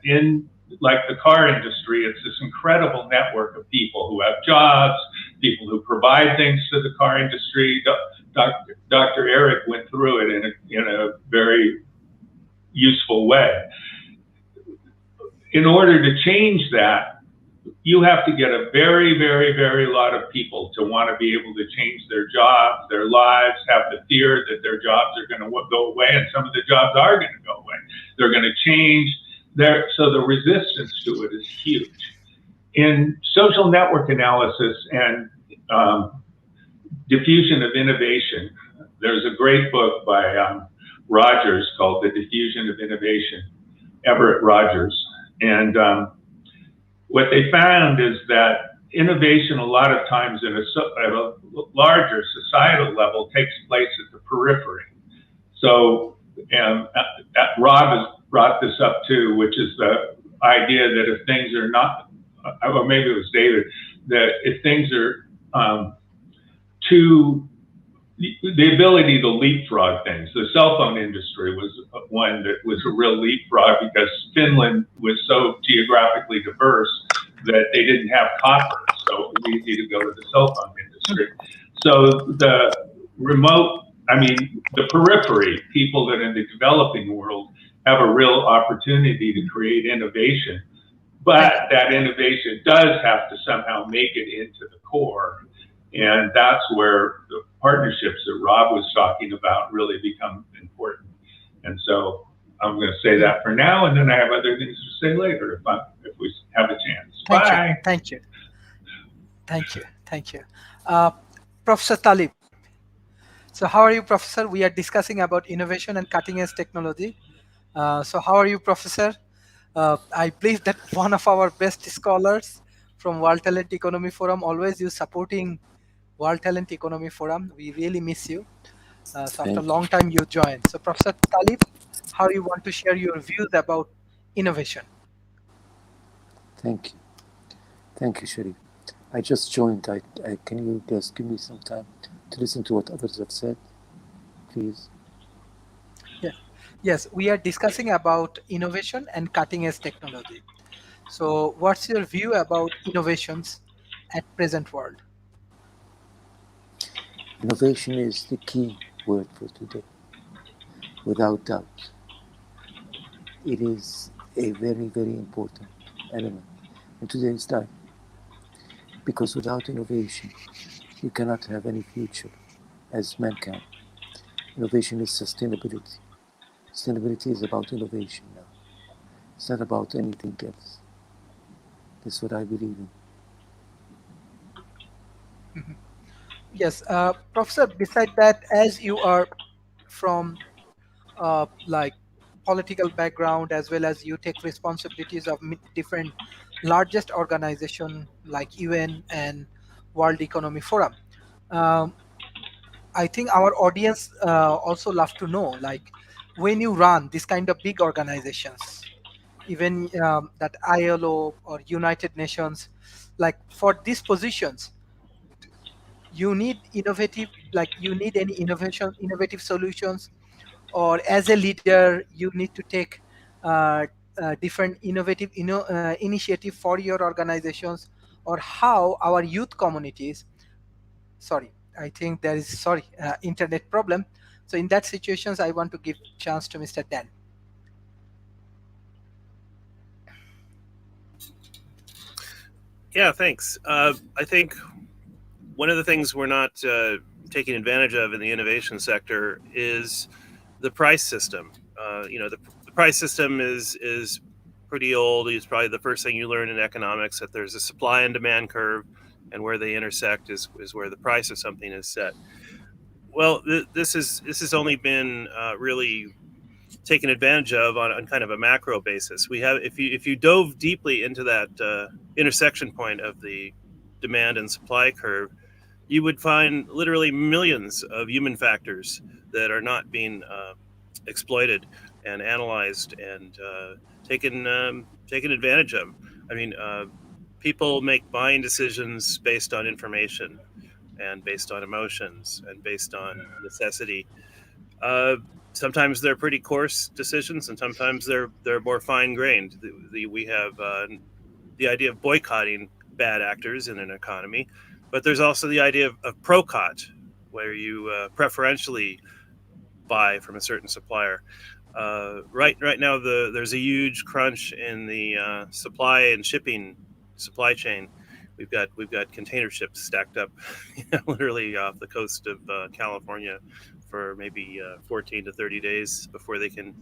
in like the car industry, it's this incredible network of people who have jobs, people who provide things to the car industry. Dr. Eric went through it in a very useful way. In order to change that, you have to get a very, very, very lot of people to want to be able to change their jobs, their lives, have the fear that their jobs are going to go away, and some of the jobs are going to go away. They're going to change. So the resistance to it is huge. In social network analysis and diffusion of innovation, there's a great book by Rogers called The Diffusion of Innovation, Everett Rogers. And what they found is that innovation a lot of times at a larger societal level takes place at the periphery. So Rob has brought this up too, which is the idea that if things are not, or maybe it was David, that if things are the ability to leapfrog things. The cell phone industry was one that was a real leapfrog because Finland was so geographically diverse that they didn't have copper, so it was easy to go to the cell phone industry. So the periphery, people that in the developing world have a real opportunity to create innovation, but that innovation does have to somehow make it into the core. And that's where the partnerships that Rob was talking about really become important. And so I'm going to say that for now, and then I have other things to say later if we have a chance. Bye. Thank you. Professor Talib. So how are you, Professor? We are discussing about innovation and cutting-edge technology. So how are you, Professor? I believe that one of our best scholars from World Talent Economy Forum, always you supporting World Talent Economy Forum. We really miss you. So after a long time you joined. So Professor Talib, how you want to share your views about innovation? Thank you, Sharif. I just joined. Can you just give me some time to listen to what others have said, please? Yes, we are discussing about innovation and cutting-edge technology. So what's your view about innovations at present world? Innovation is the key word for today, without doubt. It is a very, very important element in today's time, because without innovation, you cannot have any future as mankind. Innovation is sustainability. Sustainability is about innovation now. It's not about anything else. That's what I believe in. Mm-hmm. Yes, Professor, beside that, as you are from political background, as well as you take responsibilities of different largest organization like UN and World Economic Forum. Um, I think our audience also love to know, like, when you run this kind of big organizations, even that ILO or United Nations, like for these positions, you need innovative, like you need any innovative solutions, or as a leader you need to take different innovative initiative for your organizations, or how our youth communities, sorry, I think there is, sorry, internet problem. So in that situations I want to give chance to Mr. Dan. Yeah, thanks. I think one of the things we're not taking advantage of in the innovation sector is the price system. The price system is pretty old. It's probably the first thing you learn in economics, that there's a supply and demand curve, and where they intersect is where the price of something is set. Well, this has only been really taken advantage of on kind of a macro basis. We have, if you dove deeply into that intersection point of the demand and supply curve, you would find literally millions of human factors that are not being exploited and analyzed and taken advantage of. I mean, people make buying decisions based on information and based on emotions and based on necessity. Sometimes they're pretty coarse decisions, and sometimes they're more fine grained. We have the idea of boycotting bad actors in an economy, but there's also the idea of procot, where you preferentially buy from a certain supplier. Right now, there's a huge crunch in the supply and shipping supply chain. We've got container ships stacked up, literally off the coast of California, for maybe 14 to 30 days before they can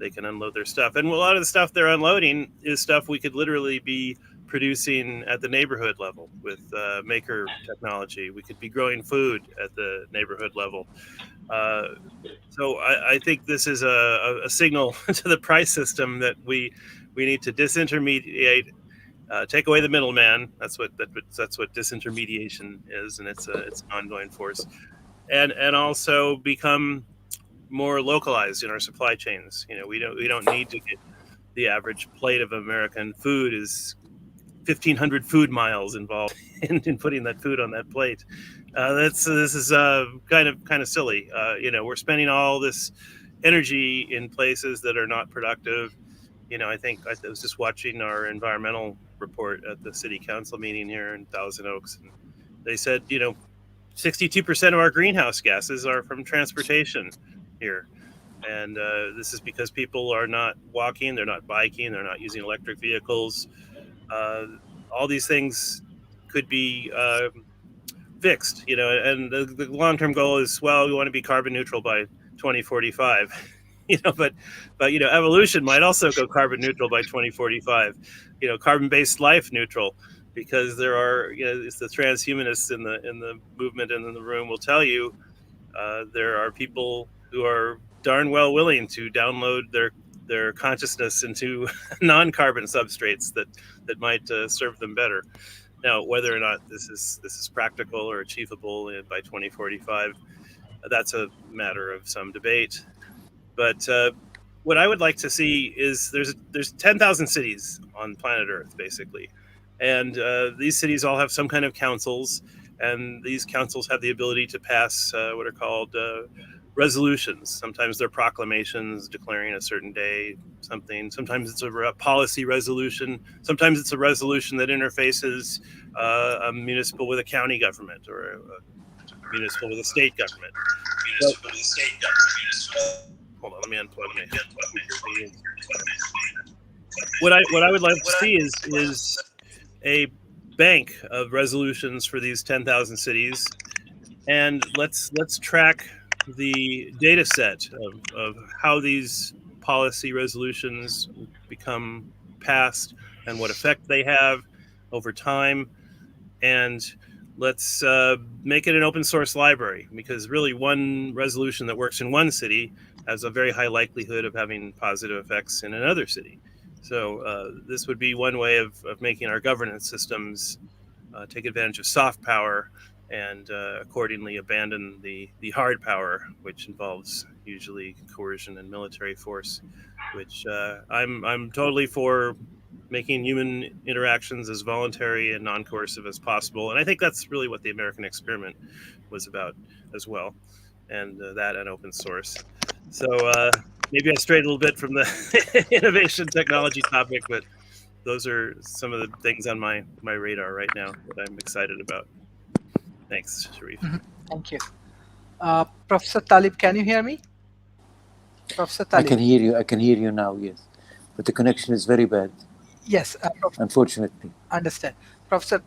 unload their stuff. And a lot of the stuff they're unloading is stuff we could literally be producing at the neighborhood level with maker technology. We could be growing food at the neighborhood level. So I think this is a signal to the price system that we need to disintermediate, take away the middleman. That's what disintermediation is, and it's an ongoing force, and also become more localized in our supply chains. We don't need to get the average plate of American food is 1,500 food miles involved in putting that food on that plate. This is kind of silly. We're spending all this energy in places that are not productive. I think I was just watching our environmental report at the city council meeting here in Thousand Oaks, and they said 62% of our greenhouse gases are from transportation here. And this is because people are not walking, they're not biking, they're not using electric vehicles. All these things could be fixed, and the long-term goal is, well, we want to be carbon neutral by 2045. But evolution might also go carbon neutral by 2045. Carbon-based life neutral, because there are, it's the transhumanists in the movement and in the room will tell you there are people who are darn well willing to download their consciousness into non-carbon substrates that might serve them better. Now, whether or not this is practical or achievable by 2045, that's a matter of some debate. But what I would like to see is there's 10,000 cities on planet Earth, basically, and these cities all have some kind of councils, and these councils have the ability to pass what are called resolutions. Sometimes they're proclamations declaring a certain day, something. Sometimes it's a policy resolution. Sometimes it's a resolution that interfaces a municipal with a county government, or a municipal with a state government. Hold on, let me unplug me. What I would like to see is a bank of resolutions for these 10,000 cities, and let's track the data set of how these policy resolutions become passed and what effect they have over time. And let's make it an open source library, because really one resolution that works in one city has a very high likelihood of having positive effects in another city. So this would be one way of making our governance systems take advantage of soft power and accordingly abandon the hard power, which involves usually coercion and military force, which I'm totally for making human interactions as voluntary and non-coercive as possible. And I think that's really what the American experiment was about as well, and that and open source. So maybe I strayed a little bit from the innovation technology topic, but those are some of the things on my radar right now that I'm excited about. Thanks, Sharif. Thank you. Professor Talib, can you hear me? Professor I Talib. can hear you. I can hear you now, yes. But the connection is very bad. Yes. Unfortunately. Understand. Professor,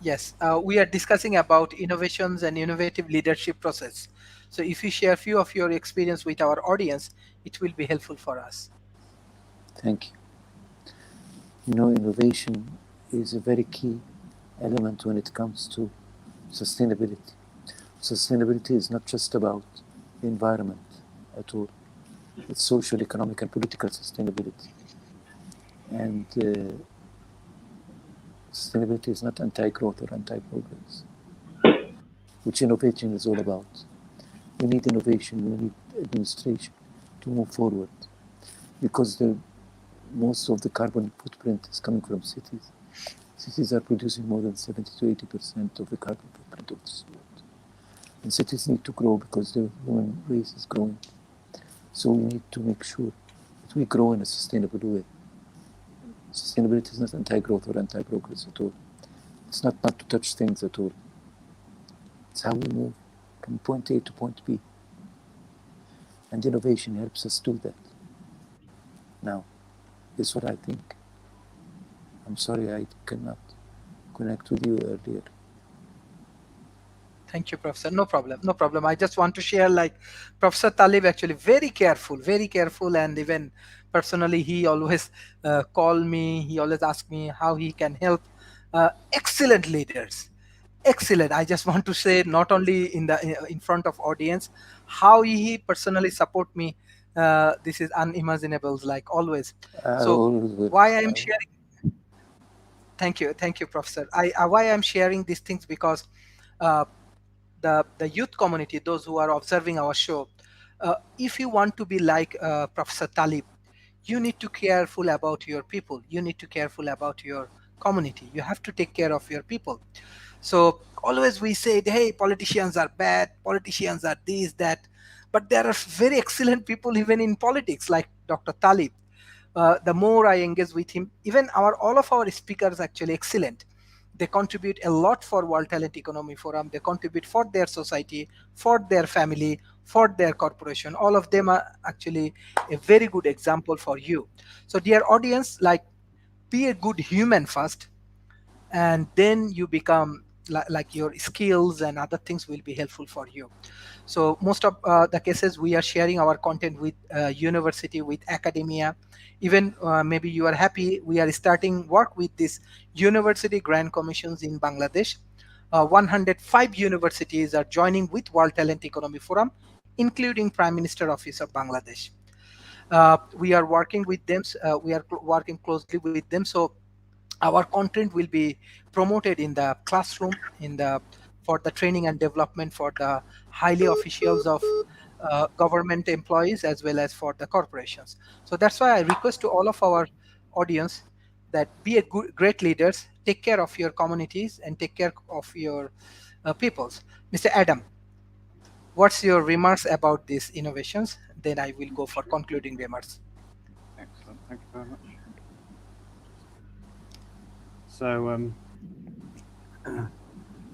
yes, we are discussing about innovations and innovative leadership process. So if you share a few of your experience with our audience, it will be helpful for us. Thank you. You know, innovation is a very key element when it comes to sustainability. Sustainability is not just about the environment at all. It's social, economic, and political sustainability. And sustainability is not anti-growth or anti-progress, which innovation is all about. We need innovation, we need administration to move forward, because most of the carbon footprint is coming from cities. Cities are producing more than 70 to 80% of the carbon footprint of this world. And cities need to grow because the human race is growing. So we need to make sure that we grow in a sustainable way. Sustainability is not anti-growth or anti-progress at all. It's not to touch things at all. It's how we move from point A to point B. And innovation helps us do that. Now, this is what I think. I'm sorry I cannot connect with you earlier. Thank you, Professor. No problem. No problem. I just want to share, like, Professor Talib actually very careful, and even personally, he always call me. He always ask me how he can help. Excellent leaders. Excellent. I just want to say, not only in front of audience, how he personally support me. This is unimaginable, like always. So why I am sharing? Thank you, Professor. Why I'm sharing these things, because the youth community, those who are observing our show, if you want to be like Professor Talib, you need to careful about your people. You need to careful about your community. You have to take care of your people. So always we say, hey, politicians are bad, politicians are this, that, but there are very excellent people even in politics, like Dr. Talib. The more I engage with him, even all of our speakers actually excellent. They contribute a lot for World Talent Economy Forum. They contribute for their society, for their family, for their corporation. All of them are actually a very good example for you. So dear audience, like, be a good human first, and then you become like your skills and other things will be helpful for you. So most of the cases we are sharing our content with university, with academia. Even maybe you are happy, we are starting work with this university grant commissions in Bangladesh. 105 universities are joining with World Talent Economy Forum, including Prime Minister Office of Bangladesh. We are working with them. We are working closely with them. So our content will be promoted in the classroom, for the training and development for the highly officials of government employees, as well as for the corporations. So that's why I request to all of our audience that be a great leaders, take care of your communities and take care of your peoples. Mr. Adam, what's your remarks about these innovations? Then I will go for concluding remarks. Excellent. Thank you very much. So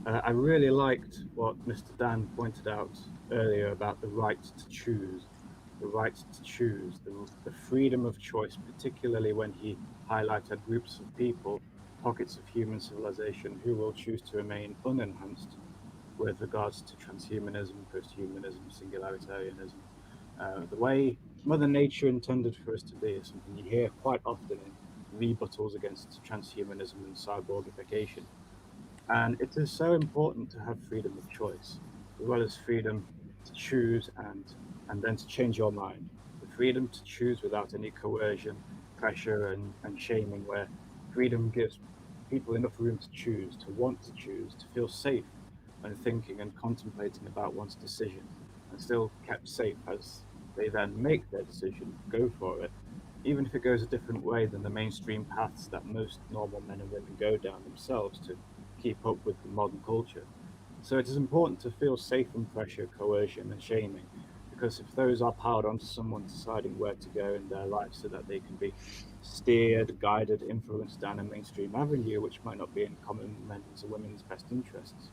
I really liked what Mr. Dan pointed out earlier about the right to choose, the freedom of choice, particularly when he highlighted groups of people, pockets of human civilization, who will choose to remain unenhanced with regards to transhumanism, posthumanism, singularitarianism. The way Mother Nature intended for us to be is something you hear quite often in rebuttals against transhumanism and cyborgification. And it is so important to have freedom of choice, as well as freedom to choose and and then to change your mind. The freedom to choose without any coercion, pressure, and shaming, where freedom gives people enough room to choose, to want to choose, to feel safe when thinking and contemplating about one's decision, and still kept safe as they then make their decision, go for it, even if it goes a different way than the mainstream paths that most normal men and women go down themselves to keep up with the modern culture. So it is important to feel safe from pressure, coercion, and shaming, because if those are piled onto someone deciding where to go in their life so that they can be steered, guided, influenced down a mainstream avenue which might not be in common men's or women's best interests.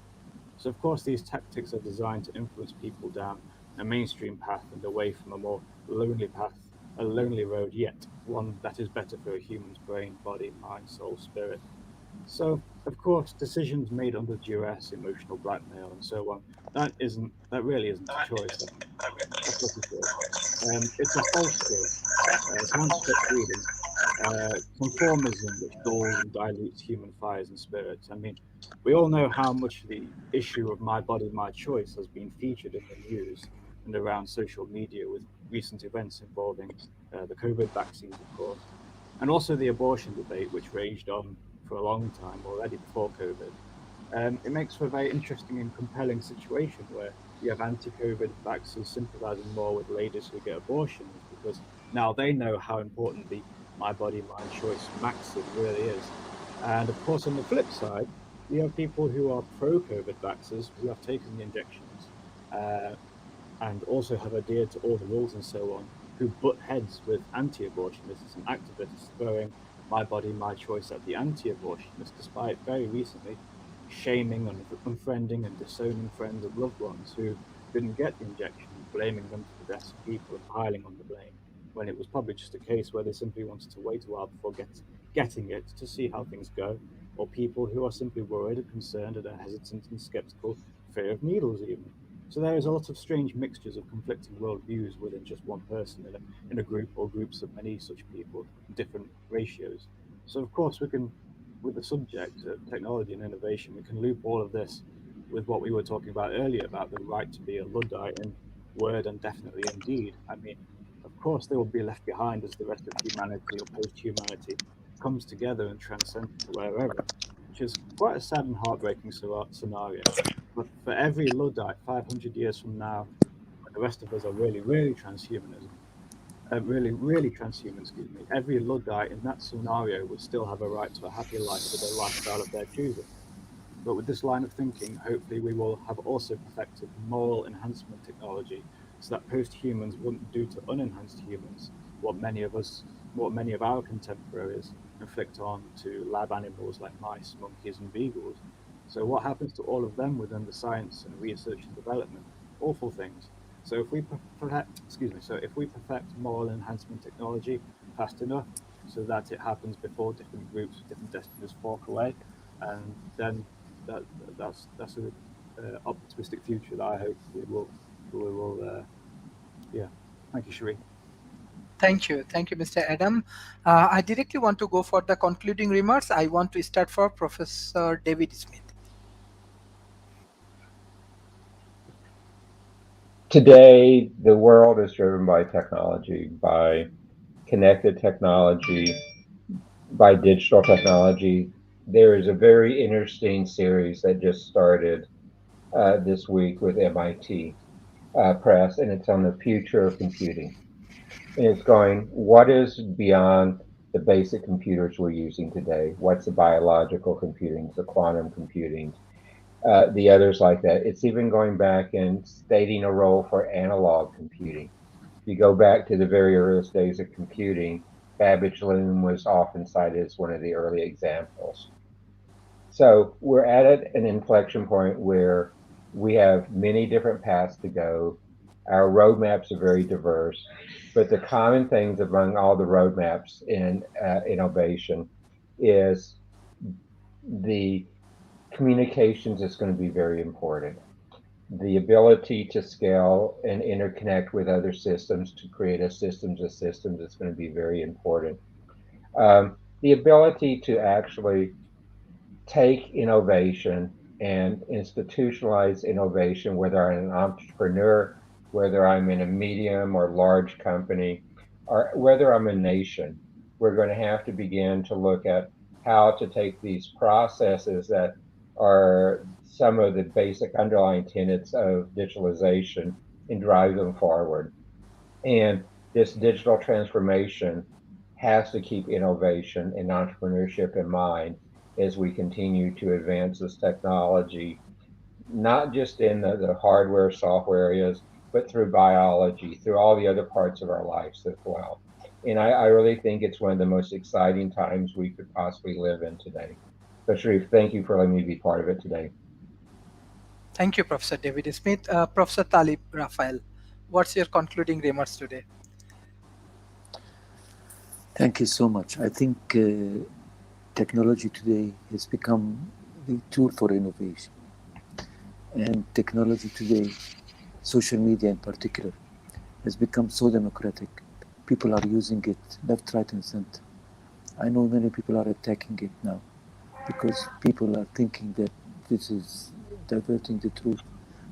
So, of course, these tactics are designed to influence people down a mainstream path and away from a more lonely path, a lonely road, yet one that is better for a human's brain, body, mind, soul, spirit. So, of course, decisions made under duress, emotional blackmail, and so on, that really isn't a choice. That's what it is. It's a false choice. It's one step freedom, conformism which dulls and dilutes human fires and spirits. I mean, we all know how much the issue of my body, my choice has been featured in the news and around social media with recent events involving the COVID vaccines, of course, and also the abortion debate, which raged on for a long time already before COVID. It makes for a very interesting and compelling situation where you have anti-COVID vaxxers sympathizing more with ladies who get abortions because now they know how important the my body, my choice maxim really is. And of course, on the flip side, you have people who are pro-COVID vaxxers who have taken the injections uh, and also have adhered to all the rules and so on, who butt heads with anti-abortionists and activists throwing my body, my choice at the anti-abortionists, despite very recently shaming and unfriending and disowning friends and loved ones who didn't get the injection, blaming them for the deaths of people and piling on the blame, when it was probably just a case where they simply wanted to wait a while before getting it to see how things go, or people who are simply worried and concerned and are hesitant and skeptical, fear of needles even. So there is a lot of strange mixtures of conflicting worldviews within just one person in a group or groups of many such people, different ratios. So of course we can, with the subject of technology and innovation, we can loop all of this with what we were talking about earlier about the right to be a Luddite in word and definitely in deed. I mean, of course they will be left behind as the rest of humanity or post-humanity comes together and transcends to wherever, which is quite a sad and heartbreaking scenario. But for every Luddite 500 years from now, when the rest of us are really, really really transhuman, excuse me, every Luddite in that scenario would still have a right to a happy life with a lifestyle of their choosing. But with this line of thinking, hopefully we will have also perfected moral enhancement technology so that post-humans wouldn't do to unenhanced humans what many of us, what many of our contemporaries inflict on to lab animals like mice, monkeys, and beagles. So what happens to all of them within the science and research and development? Awful things. So if we so if we perfect moral enhancement technology fast enough so that it happens before different groups with different destinies fork away, and then that that's a optimistic future that I hope we will yeah. Thank you, Sheree. Thank you, Mr. Adam. I directly want to go for the concluding remarks. I want to start for Professor David Smith. Today, the world is driven by technology, by connected technology, by digital technology. There is a very interesting series that just started this week with MIT Press, and it's on the future of computing. And it's going, what is beyond the basic computers we're using today? What's the biological computing, the quantum computing, the others like that? It's even going back and stating a role for analog computing. If you go back to the very earliest days of computing, Babbage loom was often cited as one of the early examples. So we're at an inflection point where we have many different paths to go. Our roadmaps are very diverse, but the common things among all the roadmaps in innovation is the communications is going to be very important. The ability to scale and interconnect with other systems to create a systems of systems is going to be very important. The ability to actually take innovation and institutionalize innovation, whether I'm an entrepreneur whether I'm in a medium or large company, or whether I'm a nation. We're going to have to begin to look at how to take these processes that are some of the basic underlying tenets of digitalization and drive them forward. And this digital transformation has to keep innovation and entrepreneurship in mind as we continue to advance this technology, not just in the hardware, software areas, but through biology, through all the other parts of our lives as well. And I really think it's one of the most exciting times we could possibly live in today. So Sharif, thank you for letting me be part of it today. Thank you, Professor David Smith. Professor Talib Raphael, what's your concluding remarks today? Thank you so much. I think technology today has become the tool for innovation. And technology today, social media in particular, has become so democratic. People are using it left, right, and center. I know many people are attacking it now because people are thinking that this is diverting the truth.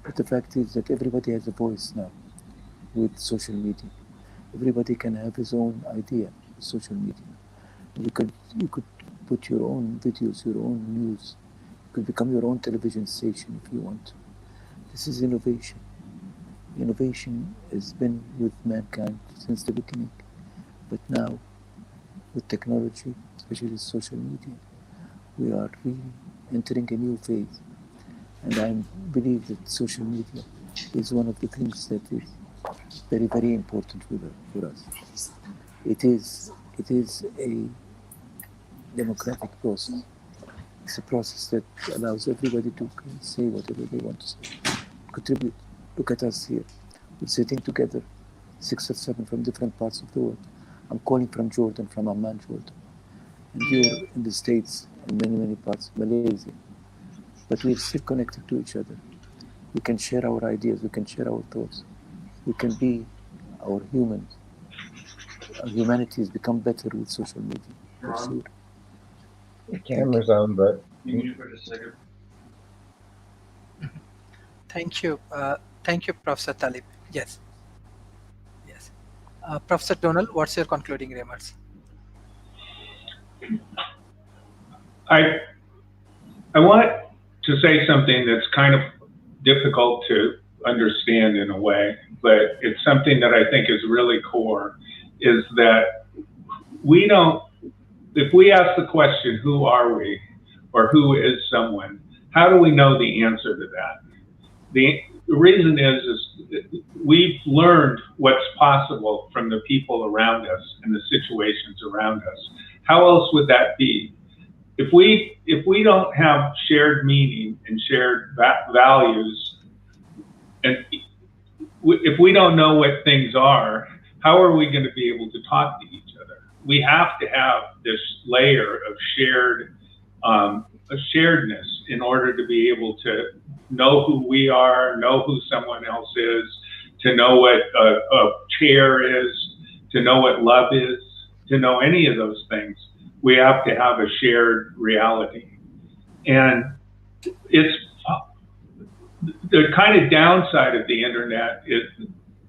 But the fact is that everybody has a voice now with social media. Everybody can have his own idea with social media. You could put your own videos, your own news. You could become your own television station if you want to. This is innovation. Innovation has been with mankind since the beginning. But now, with technology, especially social media, we are really entering a new phase. And I believe that social media is one of the things that is very, very important for us. It is a democratic process. It's a process that allows everybody to say whatever they want to say, contribute. Look at us here. We're sitting together, 6 or 7 from different parts of the world. I'm calling from Jordan, from Amman, Jordan. And you're in the States and many, many parts of Malaysia. But we're still connected to each other. We can share our ideas, we can share our thoughts. We can be our humans. Our humanity has become better with social media, for sure. The camera's on, but Thank you. Thank you, Professor Talib. Yes. Yes. Professor Donald, what's your concluding remarks? I want to say something that's kind of difficult to understand in a way, but it's something that I think is really core, is that we don't, if we ask the question, who are we, or who is someone, how do we know the answer to that? The reason is we've learned what's possible from the people around us and the situations around us. How else would that be? If we don't have shared meaning and shared values, and if we don't know what things are, how are we going to be able to talk to each other? We have to have this layer of sharedness in order to be able to know who we are, know who someone else is, to know what a chair is, to know what love is, to know any of those things. We have to have a shared reality. And it's the kind of downside of the internet is,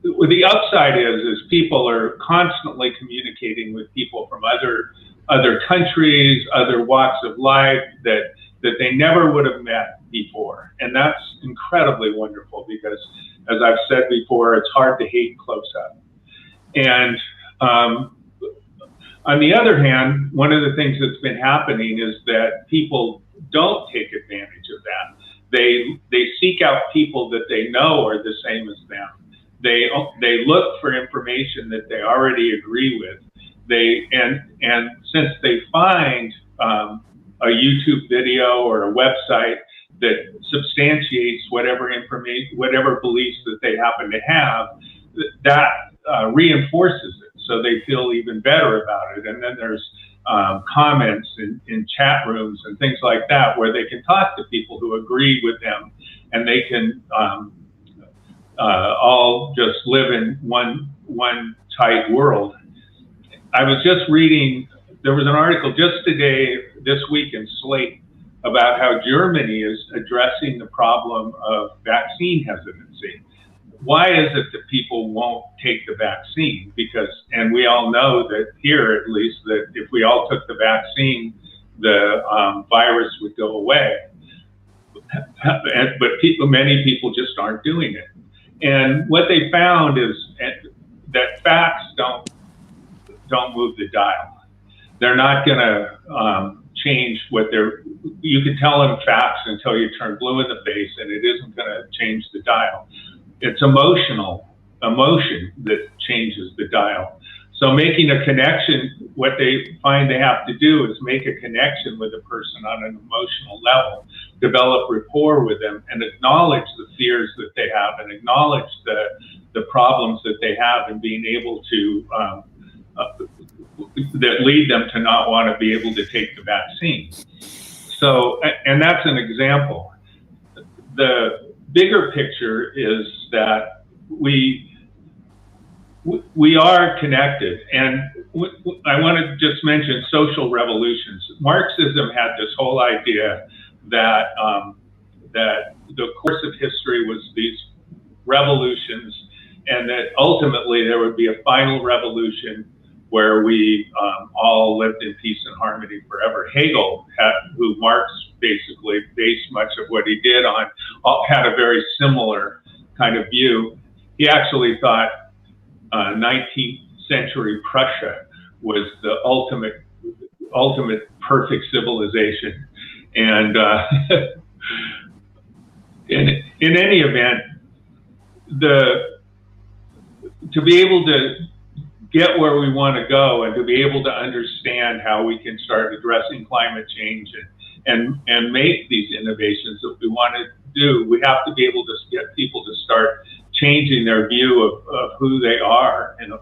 the upside is people are constantly communicating with people from other countries, other walks of life that they never would have met before. And that's incredibly wonderful because, as I've said before, it's hard to hate close up. And on the other hand, one of the things that's been happening is that people don't take advantage of that. They seek out people that they know are the same as them. They look for information that they already agree with. And since they find a YouTube video or a website that substantiates whatever information, whatever beliefs that they happen to have, that reinforces it. So they feel even better about it. And then there's comments in chat rooms and things like that where they can talk to people who agree with them, and they can all just live in one tight world. I was just reading, there was an article just this week in Slate about how Germany is addressing the problem of vaccine hesitancy. why is it that people won't take the vaccine? Because, and we all know that here, at least, that if we all took the vaccine, the virus would go away. But many people just aren't doing it. And what they found is that facts don't move the dial. They're not going to change what you can tell them facts until you turn blue in the face, and it isn't going to change the dial. It's emotion that changes the dial. So making a connection, what they find they have to do is make a connection with a person on an emotional level, develop rapport with them, and acknowledge the fears that they have, and acknowledge the problems that they have, and being able to that lead them to not want to be able to take the vaccine. So, and that's an example. The bigger picture is that we are connected, and I want to just mention social revolutions. Marxism had this whole idea that that the course of history was these revolutions, and that ultimately there would be a final revolution where we all lived in peace and harmony forever. Hegel, who Marx basically based much of what he did on, had a very similar kind of view. He actually thought 19th century Prussia was the ultimate perfect civilization. And in any event, to be able to get where we want to go, and to be able to understand how we can start addressing climate change and make these innovations that we want to do, we have to be able to get people to start changing their view of who they are in a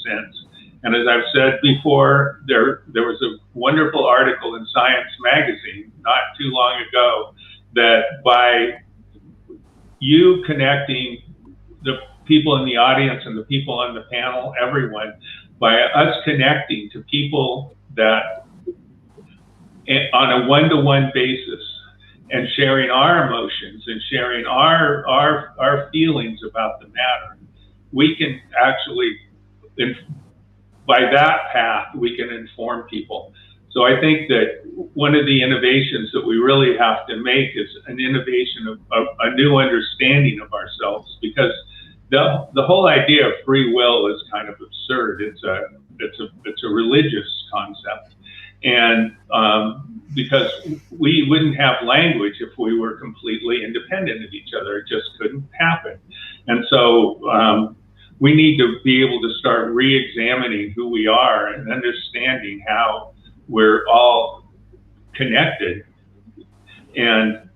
sense. And as I've said before, there was a wonderful article in Science magazine not too long ago that by you connecting the people in the audience and the people on the panel, everyone, by us connecting to people that on a one-to-one basis and sharing our emotions and sharing our feelings about the matter, we can actually, by that path, we can inform people. So I think that one of the innovations that we really have to make is an innovation of a new understanding of ourselves, because the whole idea of free will is kind of absurd. It's a religious concept, and because we wouldn't have language if we were completely independent of each other. It just couldn't happen. And so we need to be able to start re-examining who we are and understanding how we're all connected, and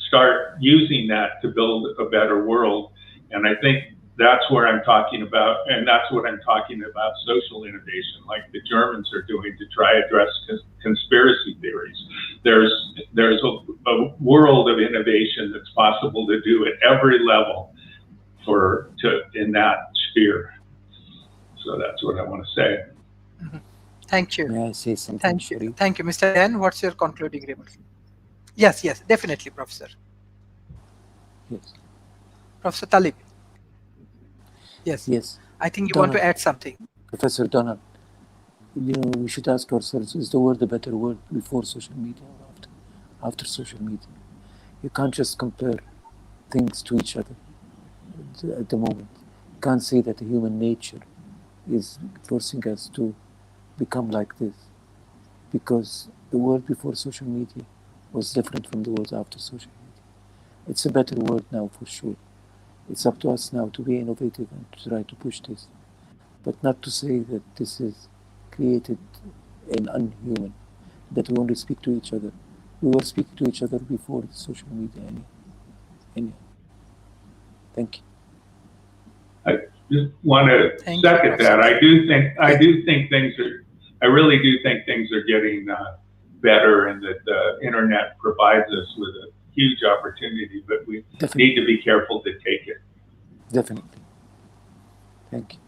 start using that to build a better world. And I think that's where I'm talking about, and that's what I'm talking about, social innovation, like the Germans are doing to try to address conspiracy theories. There's a world of innovation that's possible to do at every level in that sphere. So that's what I want to say. Mm-hmm. Thank you. May I say something? Thank you. Thank you, Mr. Dan. What's your concluding remarks? Yes, definitely, Professor. Yes. Professor Talib. Yes. I think you want to add something. Professor Donald, we should ask ourselves, is the world a better world before social media or after social media? You can't just compare things to each other at the moment. You can't say that human nature is forcing us to become like this, because the world before social media was different from the world after social media. It's a better world now for sure. It's up to us now to be innovative and to try to push this, but not to say that this is created and unhuman, that we only speak to each other. We were speaking to each other before social media anyhow. Thank you. I just want to second that. I really do think things are getting better, and that the internet provides us with a huge opportunity, but we need to be careful to take it. Definitely. Thank you.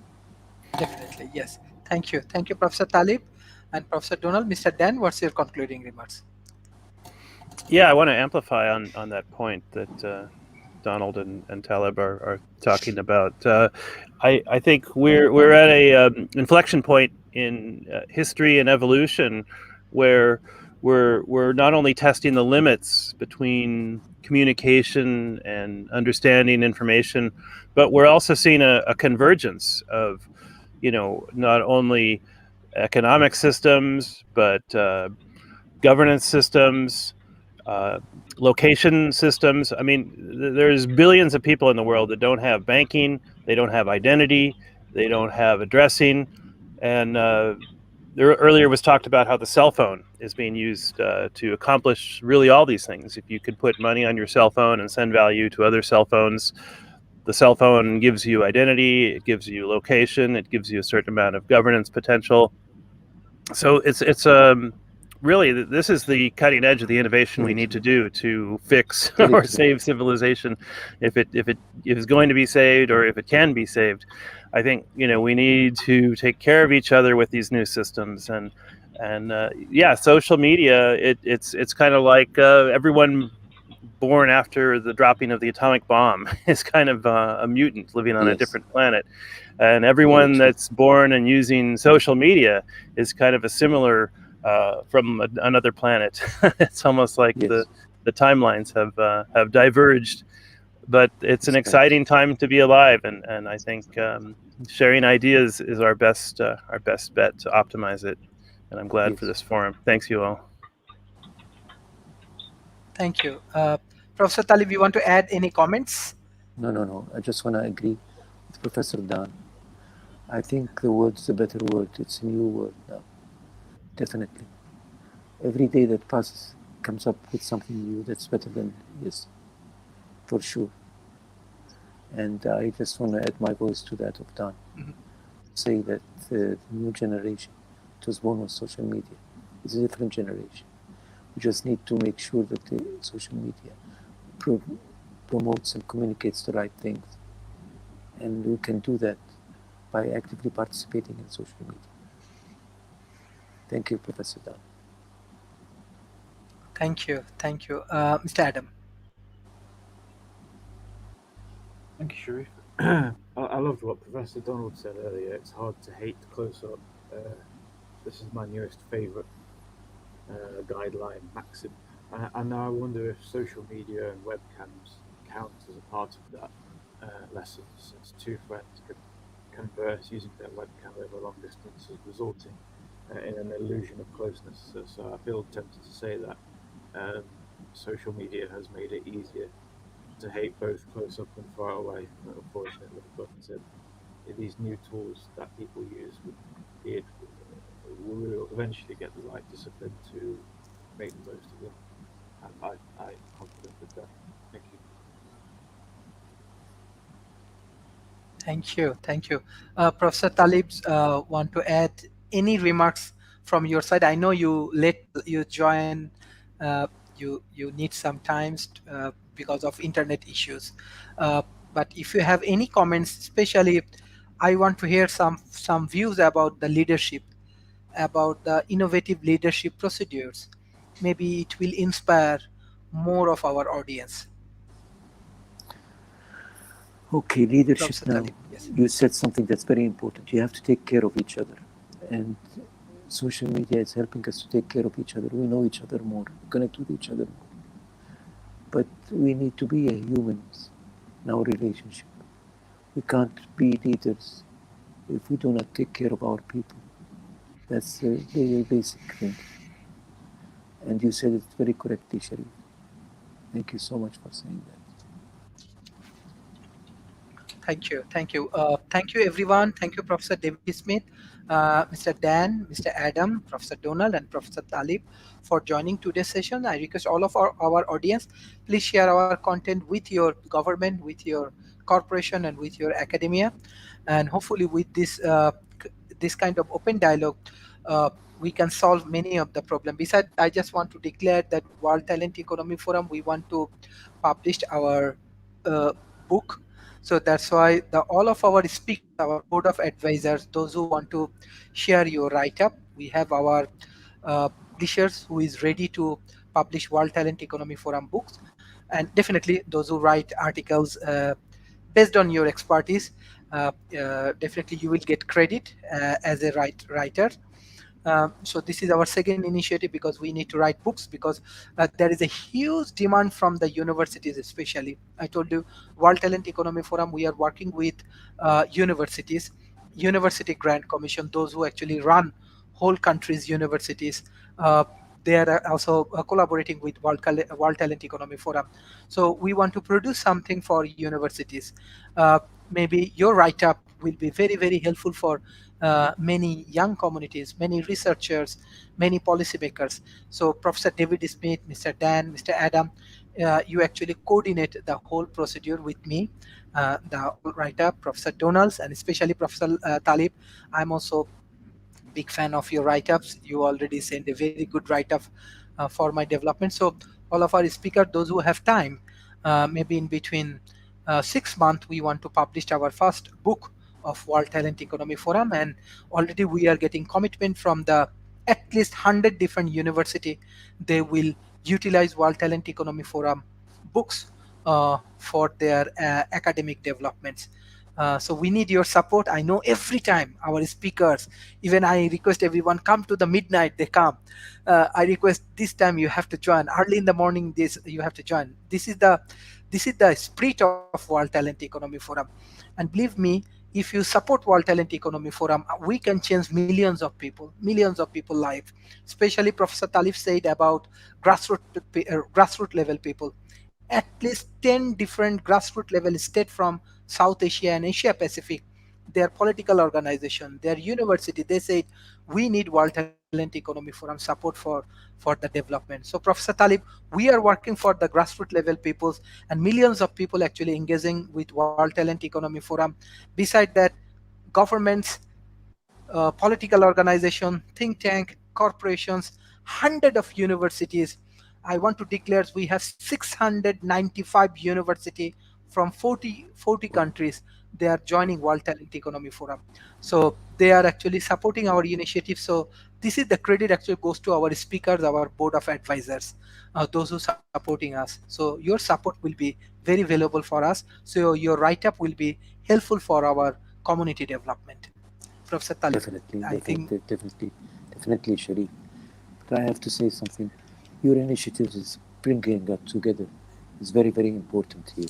Definitely, yes. Thank you. Thank you, Professor Talib and Professor Donald. Mr. Dan, what's your concluding remarks? Yeah, I want to amplify on that point that Donald and Taleb are talking about. I think we're at a inflection point in history and evolution where we're not only testing the limits between communication and understanding information, but we're also seeing a convergence of, not only economic systems, but governance systems, location systems. I mean, there's billions of people in the world that don't have banking, they don't have identity, they don't have addressing, and there earlier was talked about how the cell phone is being used to accomplish really all these things. If you could put money on your cell phone and send value to other cell phones, the cell phone gives you identity, it gives you location, it gives you a certain amount of governance potential. So it's really, this is the cutting edge of the innovation we need to do to fix or save civilization, if it is going to be saved, or if it can be saved. I think we need to take care of each other with these new systems, and social media. It's kind of like everyone born after the dropping of the atomic bomb is kind of a mutant living on a different planet, and everyone that's born and using social media is kind of a similar from another planet. It's almost like the timelines have diverged, but it's an exciting time to be alive, and I think sharing ideas is our best bet to optimize it. And I'm glad for this forum. Thanks, you all. Thank you. Professor Talib, you want to add any comments? No. I just want to agree with Professor Dan. I think the word's a better word. It's a new word now. Definitely. Every day that passes comes up with something new that's better than yes, for sure. And I just want to add my voice to that of Dan. Say that the new generation that was born with social media is a different generation. We just need to make sure that the social media promotes and communicates the right things. And we can do that by actively participating in social media. Thank you, Professor Dan. Thank you. Mr. Adam. Thank you, Sharif. I loved what Professor Donald said earlier. It's hard to hate close up. This is my newest favorite guideline, maxim. And now I wonder if social media and webcams count as a part of that lesson, since two friends can converse using their webcam over long distances, resulting in an illusion of closeness. So I feel tempted to say that social media has made it easier to hate both close up and far away, unfortunately. But these new tools that people use, will eventually get the right discipline to make the most of them. And I'm confident with that. Thank you. Thank you. Professor Talib, want to add any remarks from your side? I know you join. You need some time because of internet issues. But if you have any comments, especially, I want to hear some views about the leadership, about the innovative leadership procedures. Maybe it will inspire more of our audience. Okay, leadership now. You said something that's very important. You have to take care of each other. And social media is helping us to take care of each other. We know each other more, connect with each other more. But we need to be humans in our relationship. We can't be leaders if we do not take care of our people. That's the very basic thing. And you said it very correctly, Sharif. Thank you so much for saying that. Thank you. Thank you, everyone. Thank you, Professor David Smith, Mr. Dan, Mr. Adam, Professor Donald, and Professor Talib for joining today's session. I request all of our audience, please share our content with your government, with your corporation, and with your academia. And hopefully with this kind of open dialogue, we can solve many of the problems. Besides, I just want to declare that World Talent Economy Forum, we want to publish our book. So that's why all of our speakers, our board of advisors, those who want to share your write-up, we have our publishers who is ready to publish World Talent Economy Forum books. and definitely those who write articles based on your expertise, definitely you will get credit as a writer. So this is our second initiative, because we need to write books, because there is a huge demand from the universities. Especially, I told you, World Talent Economy Forum, we are working with universities, University Grant Commission, those who actually run whole countries' universities. They are also collaborating with World Talent Economy Forum. So we want to produce something for universities. Maybe your write-up will be very, very helpful for many young communities, many researchers, many policymakers. So Professor David Smith, Mr. Dan, Mr. Adam, you actually coordinate the whole procedure with me, the write-up, Professor Donalds, and especially Professor Talib. I'm also big fan of your write-ups. You already sent a very good write-up for my development. So all of our speakers, those who have time, maybe in between 6 months, we want to publish our first book of World Talent Economy Forum, and already we are getting commitment from the at least 100 different university. They will utilize World Talent Economy Forum books for their academic developments. So we need your support. I know every time our speakers, even I request everyone, come to the midnight, they come. I request this time you have to join early in the morning. This you have to join. This is the spirit of World Talent Economy Forum, and believe me, if you support World Talent Economy Forum, we can change millions of people life. Especially Professor Talif said about grassroots level people. At least 10 different grassroots level state from South Asia and Asia Pacific, their political organization, their university, they said we need World Talent Economy Forum support for the development. So Professor Talib, we are working for the grassroots level peoples, and millions of people actually engaging with World Talent Economy Forum. Beside that, governments, political organization, think tank, corporations, hundred of universities. I want to declare we have 695 university from 40 countries. They are joining World Talent Economy Forum. So they are actually supporting our initiative. So this is the credit actually goes to our speakers, our board of advisors, those who supporting us. So your support will be very valuable for us. So your write-up will be helpful for our community development. Professor Talib, Definitely, I think definitely, Sharif. But I have to say something. Your initiative is bringing us together. It's very, very important here.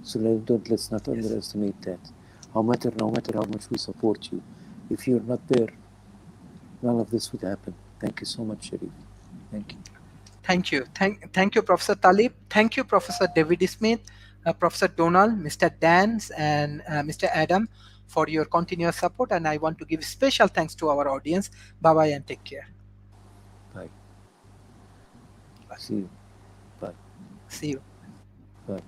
So let's not underestimate that. No matter how much we support you, if you're not there, none of this would happen. Thank you so much, Sharif. Thank you. Thank you, Professor Talib. Thank you, Professor David Smith, Professor Donald, Mr. Dans, and Mr. Adam for your continuous support. And I want to give special thanks to our audience. Bye-bye and take care. Bye. See you. Bye. See you. Bye.